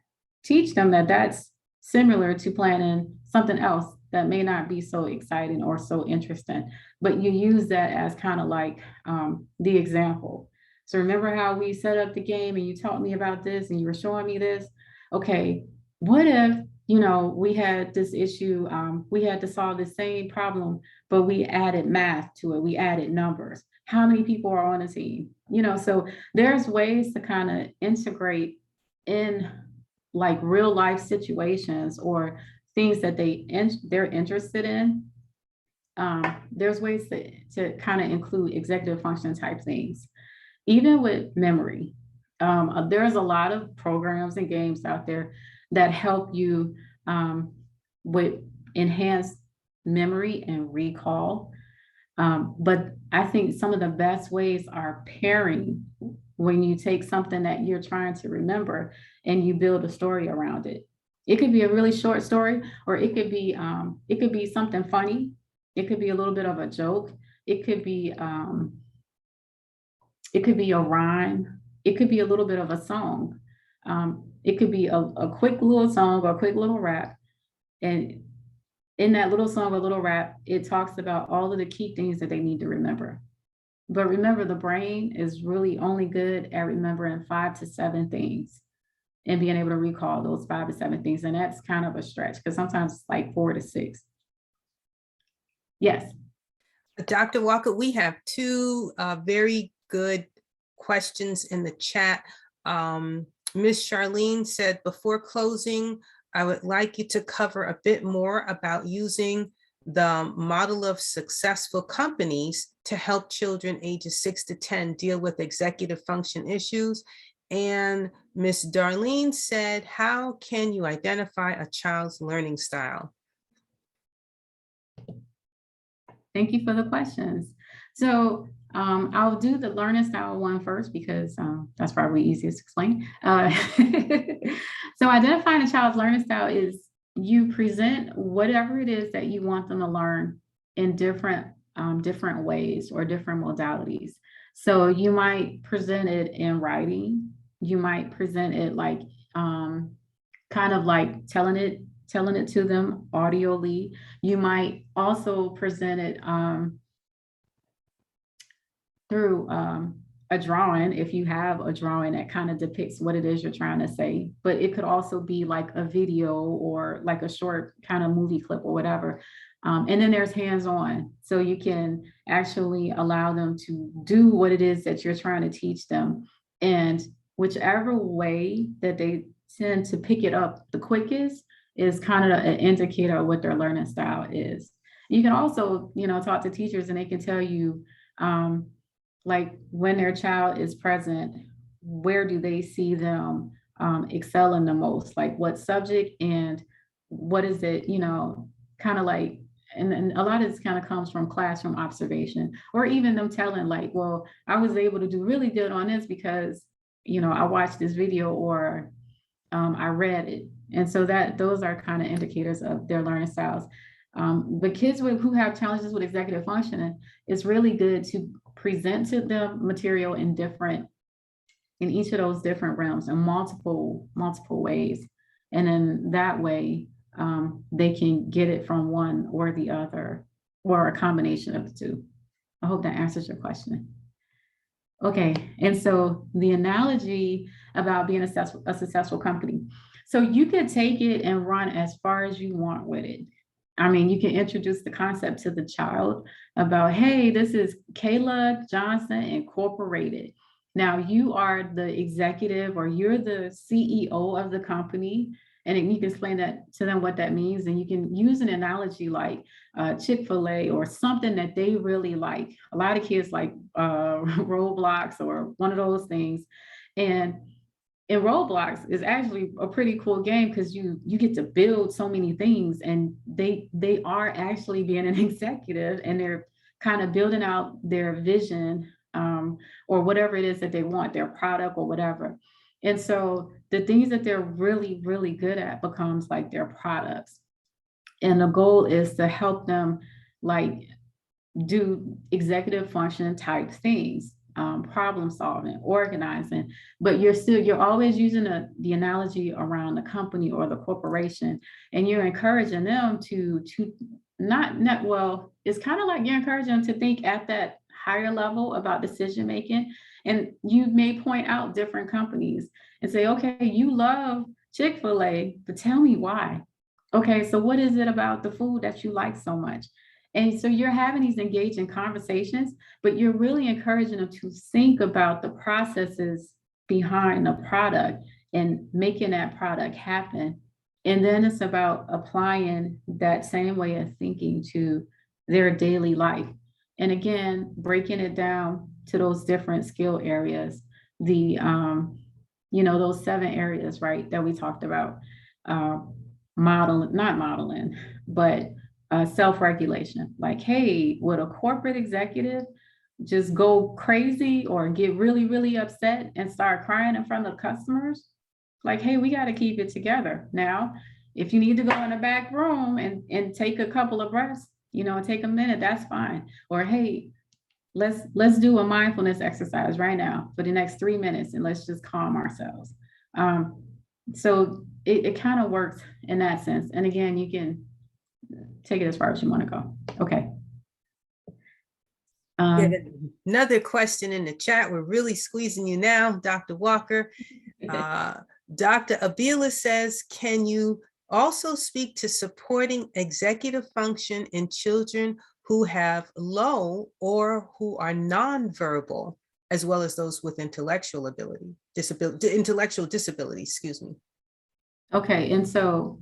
teach them that that's similar to planning something else that may not be so exciting or so interesting, but you use that as kind of like the example. So remember how we set up the game and you taught me about this and you were showing me this? Okay, what if, we had this issue, we had to solve the same problem, but we added math to it, we added numbers. How many people are on a team? So there's ways to kind of integrate in like real life situations or things that they're interested in. There's ways to kind of include executive function type things. Even with memory, there's a lot of programs and games out there that help you with enhanced memory and recall. But I think some of the best ways are pairing, when you take something that you're trying to remember and you build a story around it. It could be a really short story, or it could be something funny. It could be a little bit of a joke. It could be a rhyme. It could be a little bit of a song. It could be a quick little song or a quick little rap. And in that little song, a little rap, it talks about all of the key things that they need to remember. But remember, the brain is really only good at remembering 5 to 7 things and being able to recall those 5 to 7 things. And that's kind of a stretch because sometimes it's like 4 to 6. Yes. Dr. Walker, we have two very good questions in the chat. Ms. Charlene said, before closing, I would like you to cover a bit more about using the model of successful companies to help children ages 6 to 10 deal with executive function issues. And Ms. Darlene said, how can you identify a child's learning style? Thank you for the questions. So I'll do the learning style one first because that's probably easiest to explain. So identifying a child's learning style is you present whatever it is that you want them to learn in different ways or different modalities. So you might present it in writing. You might present it like kind of like telling it to them audioly. You might also present it through a drawing, if you have a drawing that kind of depicts what it is you're trying to say. But it could also be like a video or like a short kind of movie clip or whatever. And then there's hands-on. So you can actually allow them to do what it is that you're trying to teach them. And whichever way that they tend to pick it up the quickest is kind of an indicator of what their learning style is. You can also, talk to teachers and they can tell you, like when their child is present, where do they see them excelling the most? Like what subject and what is it, kind of like, and a lot of this kind of comes from classroom observation, or even them telling like, well, I was able to do really good on this because, I watched this video or I read it. And so those are kind of indicators of their learning styles. But kids who have challenges with executive functioning, it's really good to present to them material in each of those different realms in multiple ways. And then that way they can get it from one or the other, or a combination of the two. I hope that answers your question. Okay, and so the analogy about being a successful company. So you could take it and run as far as you want with it. I mean, you can introduce the concept to the child about, hey, this is Kayla Johnson Incorporated. Now you are the executive or you're the CEO of the company. And you can explain that to them what that means. And you can use an analogy like Chick-fil-A or something that they really like. A lot of kids like Roblox or one of those things. And in Roblox is actually a pretty cool game because you get to build so many things, and they are actually being an executive and they're kind of building out their vision or whatever it is that they want, their product or whatever. And so the things that they're really, really good at becomes like their products. And the goal is to help them like do executive function type things. Problem solving, organizing, but you're always using the analogy around the company or the corporation, and you're encouraging them to not well, it's kind of like you're encouraging them to think at that higher level about decision making. And you may point out different companies and say, okay, you love Chick-fil-A, but tell me why. Okay, so what is it about the food that you like so much? And so you're having these engaging conversations, but you're really encouraging them to think about the processes behind the product and making that product happen. And then it's about applying that same way of thinking to their daily life. And again, breaking it down to those different skill areas, those 7 areas, right, that we talked about, self-regulation. Like, hey, would a corporate executive just go crazy or get really, really upset and start crying in front of customers? Like, hey, we got to keep it together. Now, if you need to go in the back room and take a couple of breaths, take a minute, that's fine. Or, hey, let's do a mindfulness exercise right now for the next 3 minutes and let's just calm ourselves. So it kind of works in that sense. And again, you can take it as far as you want to go. Okay. Get another question in the chat. We're really squeezing you now, Dr. Walker. Dr. Abila says, can you also speak to supporting executive function in children who have low or who are nonverbal, as well as those with intellectual disability, excuse me. Okay, and so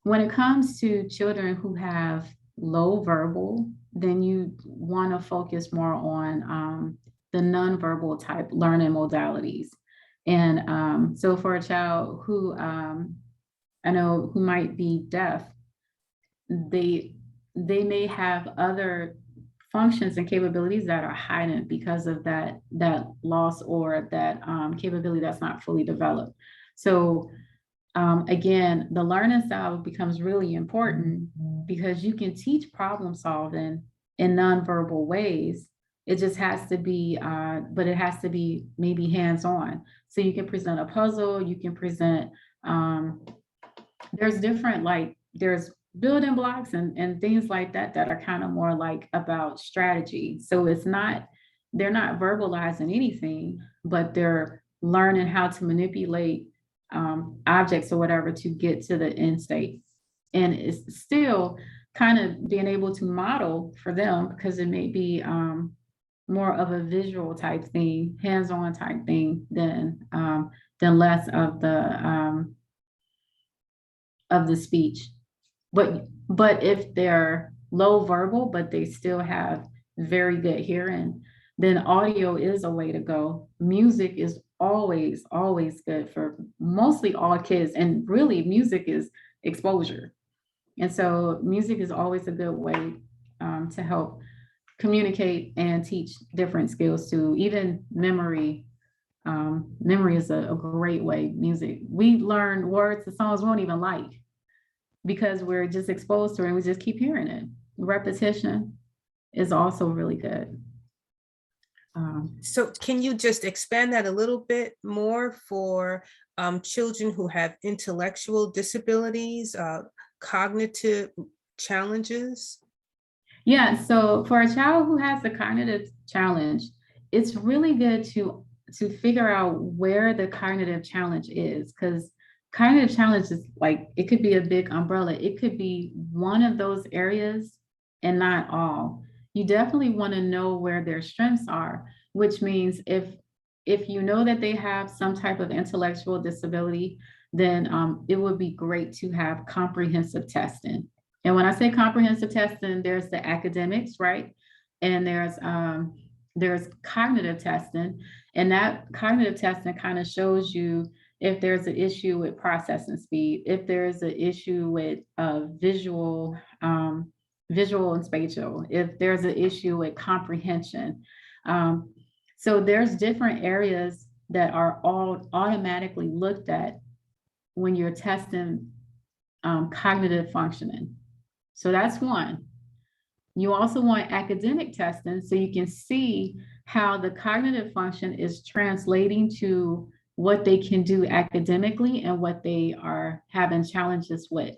when it comes to children who have low verbal, then you want to focus more on the nonverbal type learning modalities. And so for a child who I know who might be deaf, they may have other functions and capabilities that are heightened because of that loss or that capability that's not fully developed. So again, the learning style becomes really important because you can teach problem solving in nonverbal ways. It just has to be, but it has to be maybe hands-on. So you can present a puzzle, you can present, there's different, like there's building blocks and things like that that are kind of more like about strategy. So it's not, they're not verbalizing anything, but they're learning how to manipulate objects or whatever to get to the end state. And it's still kind of being able to model for them because it may be more of a visual type thing, hands-on type thing than less of the speech. But if they're low verbal, but they still have very good hearing, then audio is a way to go. Music is always good for mostly all kids. And really music is exposure. And so music is always a good way to help communicate and teach different skills too. Even memory. Memory is a great way. Music. We learn words to songs we won't even like because we're just exposed to it and we just keep hearing it. Repetition is also really good. So can you just expand that a little bit more for children who have intellectual disabilities, cognitive challenges? Yeah, so for a child who has a cognitive challenge, it's really good to figure out where the cognitive challenge is, because cognitive challenge is like, it could be a big umbrella. It could be one of those areas and not all. You definitely want to know where their strengths are, which means if you know that they have some type of intellectual disability, then it would be great to have comprehensive testing. And when I say comprehensive testing, there's the academics, right? And there's cognitive testing, and that cognitive testing kind of shows you if there's an issue with processing speed, if there's an issue with visual and spatial, if there's an issue with comprehension. So there's different areas that are all automatically looked at when you're testing cognitive functioning. So that's one. You also want academic testing so you can see how the cognitive function is translating to what they can do academically and what they are having challenges with.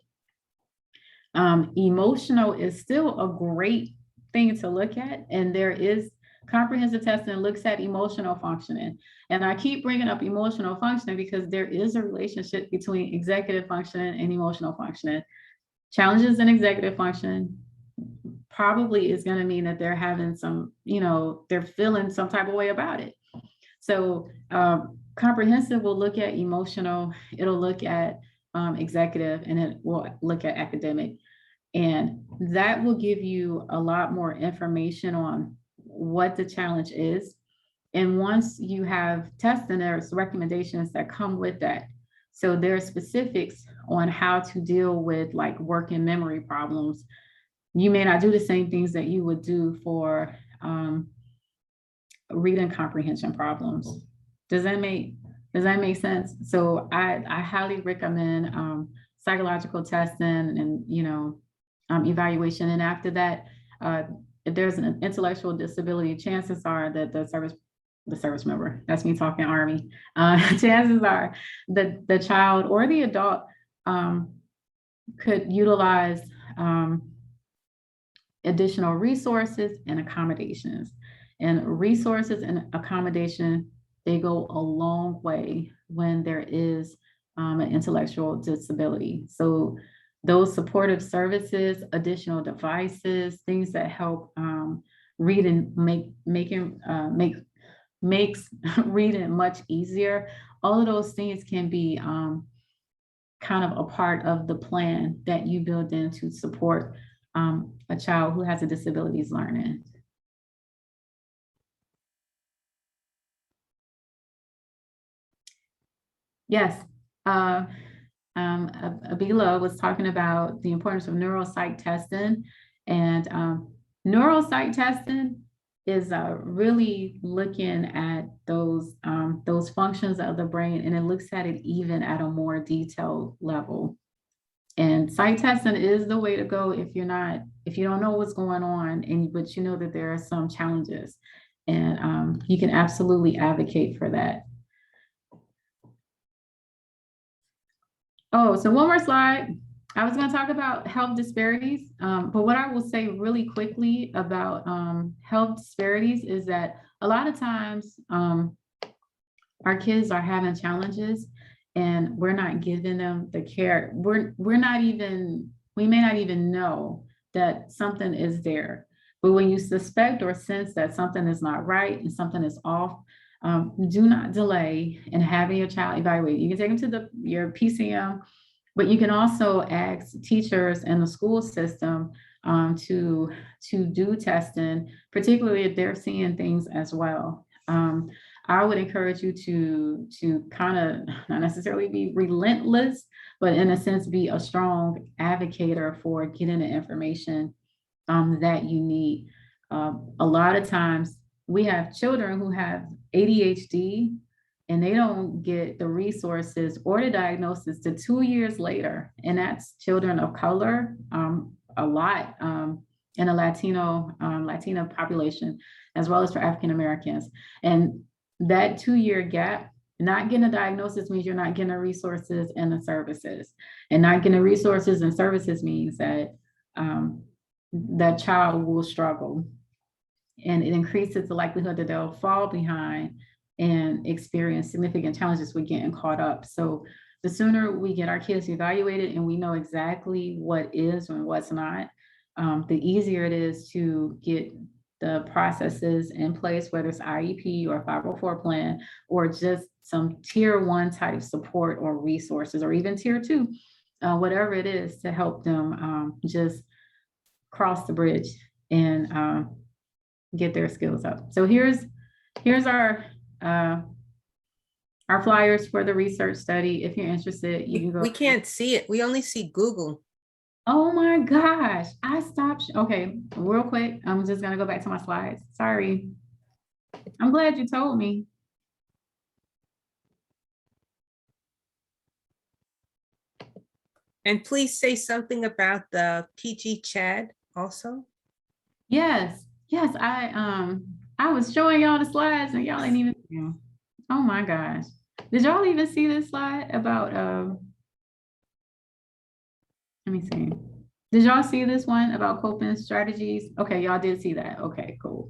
Emotional is still a great thing to look at, and there is comprehensive testing that looks at emotional functioning. And I keep bringing up emotional functioning because there is a relationship between executive functioning and emotional functioning. Challenges in executive functioning probably is going to mean that they're having some, they're feeling some type of way about it. So comprehensive will look at emotional, it'll look at executive, and it will look at academic. And that will give you a lot more information on what the challenge is. And once you have testing, there's recommendations that come with that. So there are specifics on how to deal with like working memory problems. You may not do the same things that you would do for reading comprehension problems. Does that make sense? So I highly recommend psychological testing and evaluation. And after that, if there's an intellectual disability, chances are that the service member, that's me talking Army, chances are that the child or the adult could utilize additional resources and accommodations. And resources and accommodation, they go a long way when there is an intellectual disability. So those supportive services, additional devices, things that help read and makes reading much easier. All of those things can be kind of a part of the plan that you build in to support a child who has a disability's learning. Yes, Abila was talking about the importance of neuropsych testing, and neuropsych testing is really looking at those functions of the brain, and it looks at it even at a more detailed level. And psych testing is the way to go if you don't know what's going on, but you know that there are some challenges, and you can absolutely advocate for that. Oh, so one more slide. I was going to talk about health disparities, but what I will say really quickly about health disparities is that a lot of times our kids are having challenges and we're not giving them the care. We may not even know that something is there. But when you suspect or sense that something is not right and something is off, do not delay in having your child evaluated. You can take them to your PCM, but you can also ask teachers and the school system to do testing, particularly if they're seeing things as well. I would encourage you to kind of not necessarily be relentless, but in a sense, be a strong advocator for getting the information that you need. A lot of times we have children who have ADHD and they don't get the resources or the diagnosis to 2 years later. And that's children of color, a lot in a Latino population, as well as for African Americans. And that 2-year gap, not getting a diagnosis means you're not getting the resources and the services. And not getting the resources and services means that that child will struggle. And it increases the likelihood that they'll fall behind and experience significant challenges with getting caught up. So the sooner we get our kids evaluated and we know exactly what is and what's not, the easier it is to get the processes in place, whether it's IEP or 504 plan, or just some tier 1 type support or resources, or even tier 2, whatever it is to help them just cross the bridge and get their skills up. So here's our flyers for the research study. If you're interested, you can go. We can't see it. We only see Google. Oh my gosh, I stopped. Okay, real quick. I'm just gonna go back to my slides. Sorry. I'm glad you told me. And please say something about the PG Chad also. Yes, I was showing y'all the slides and y'all ain't even, oh my gosh. Did y'all even see this slide about, let me see. Did y'all see this one about coping strategies? Okay, y'all did see that. Okay, cool.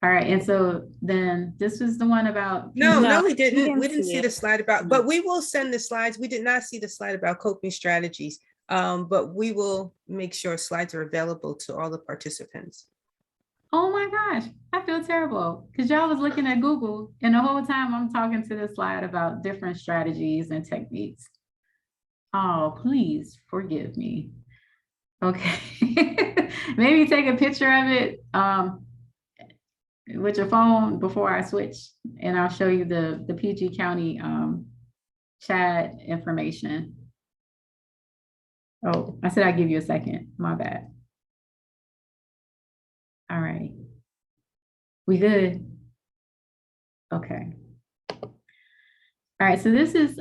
All right, and so then this was the one about. No, we didn't. We didn't see the slide about, but we will send the slides. We did not see the slide about coping strategies, but we will make sure slides are available to all the participants. Oh my gosh, I feel terrible because y'all was looking at Google and the whole time I'm talking to this slide about different strategies and techniques. Oh, please forgive me. Okay, maybe take a picture of it with your phone before I switch, and I'll show you the PG County chat information. Oh, I said I'd give you a second. My bad. All right. We good? Okay. All right, so this is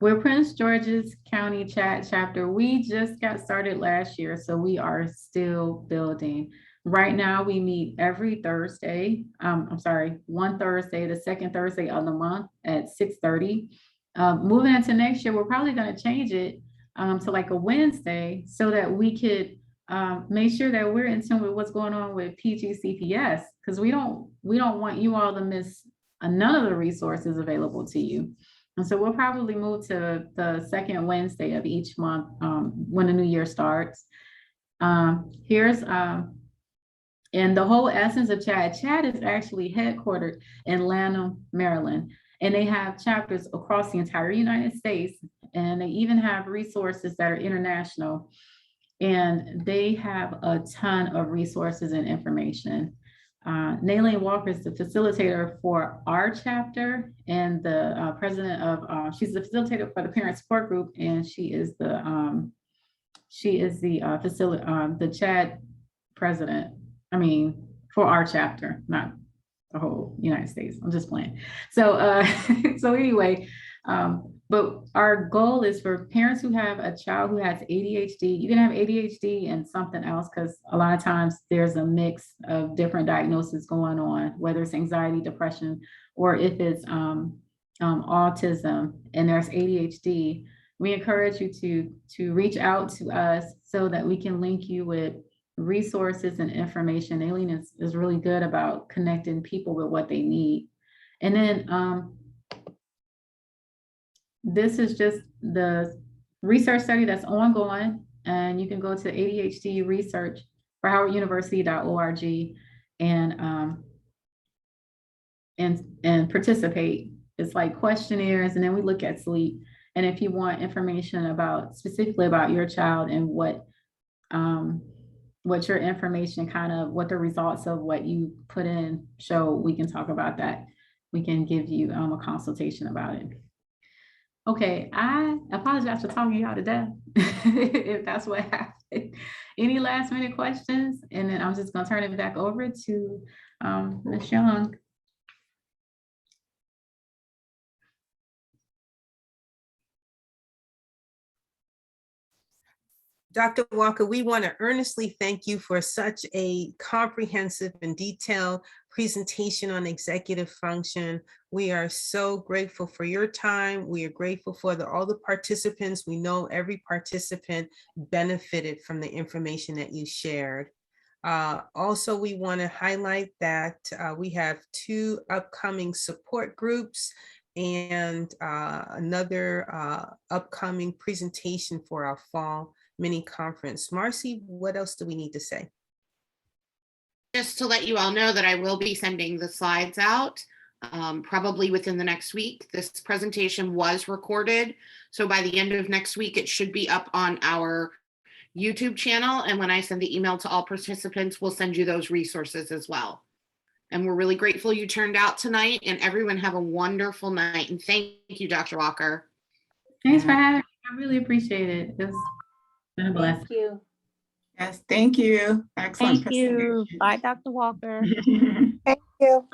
we're Prince George's County Chat Chapter. We just got started last year, so we are still building. Right now, we meet every Thursday. One Thursday, the second Thursday of the month at 6:30. Moving into next year, we're probably going to change it to like a Wednesday so that we could make sure that we're in tune with what's going on with PGCPS, because we don't want you all to miss none of the resources available to you. And so we'll probably move to the second Wednesday of each month when the new year starts. And the whole essence of CHAD. CHAD is actually headquartered in Lanham, Maryland, and they have chapters across the entire United States, and they even have resources that are international. And they have a ton of resources and information. Nayleen Walker is the facilitator for our chapter and the president of, she's the facilitator for the parent support group, and she is the CHAD president. I mean, for our chapter, not the whole United States. I'm just playing. So, so anyway, but our goal is for parents who have a child who has ADHD. You can have ADHD and something else, because a lot of times there's a mix of different diagnoses going on, whether it's anxiety, depression, or if it's autism and there's ADHD. We encourage you to reach out to us so that we can link you with resources and information. Aileen is really good about connecting people with what they need. And then this is just the research study that's ongoing, and you can go to ADHD research for howarduniversity.org and participate. It's like questionnaires, and then we look at sleep. And if you want information about specifically about your child and what your information what the results of what you put in show, we can talk about that. We can give you a consultation about it. Okay, I apologize for talking you out to death if that's what happened. Any last minute questions? And then I'm just gonna turn it back over to Ms. Young. Dr. Walker, we want to earnestly thank you for such a comprehensive and detailed presentation on executive function. We are so grateful for your time. We are grateful for all the participants. We know every participant benefited from the information that you shared. Also, we want to highlight that we have 2 upcoming support groups and another upcoming presentation for our fall mini conference. Marcy, what else do we need to say? Just to let you all know that I will be sending the slides out probably within the next week. This presentation was recorded, so by the end of next week, it should be up on our YouTube channel. And when I send the email to all participants, we'll send you those resources as well. And we're really grateful you turned out tonight, and everyone have a wonderful night. And thank you, Dr. Walker. Thanks for having me. I really appreciate it. It's been a blessing. Thank you. Yes, thank you. Excellent. Thank you. Bye, Dr. Walker. Thank you.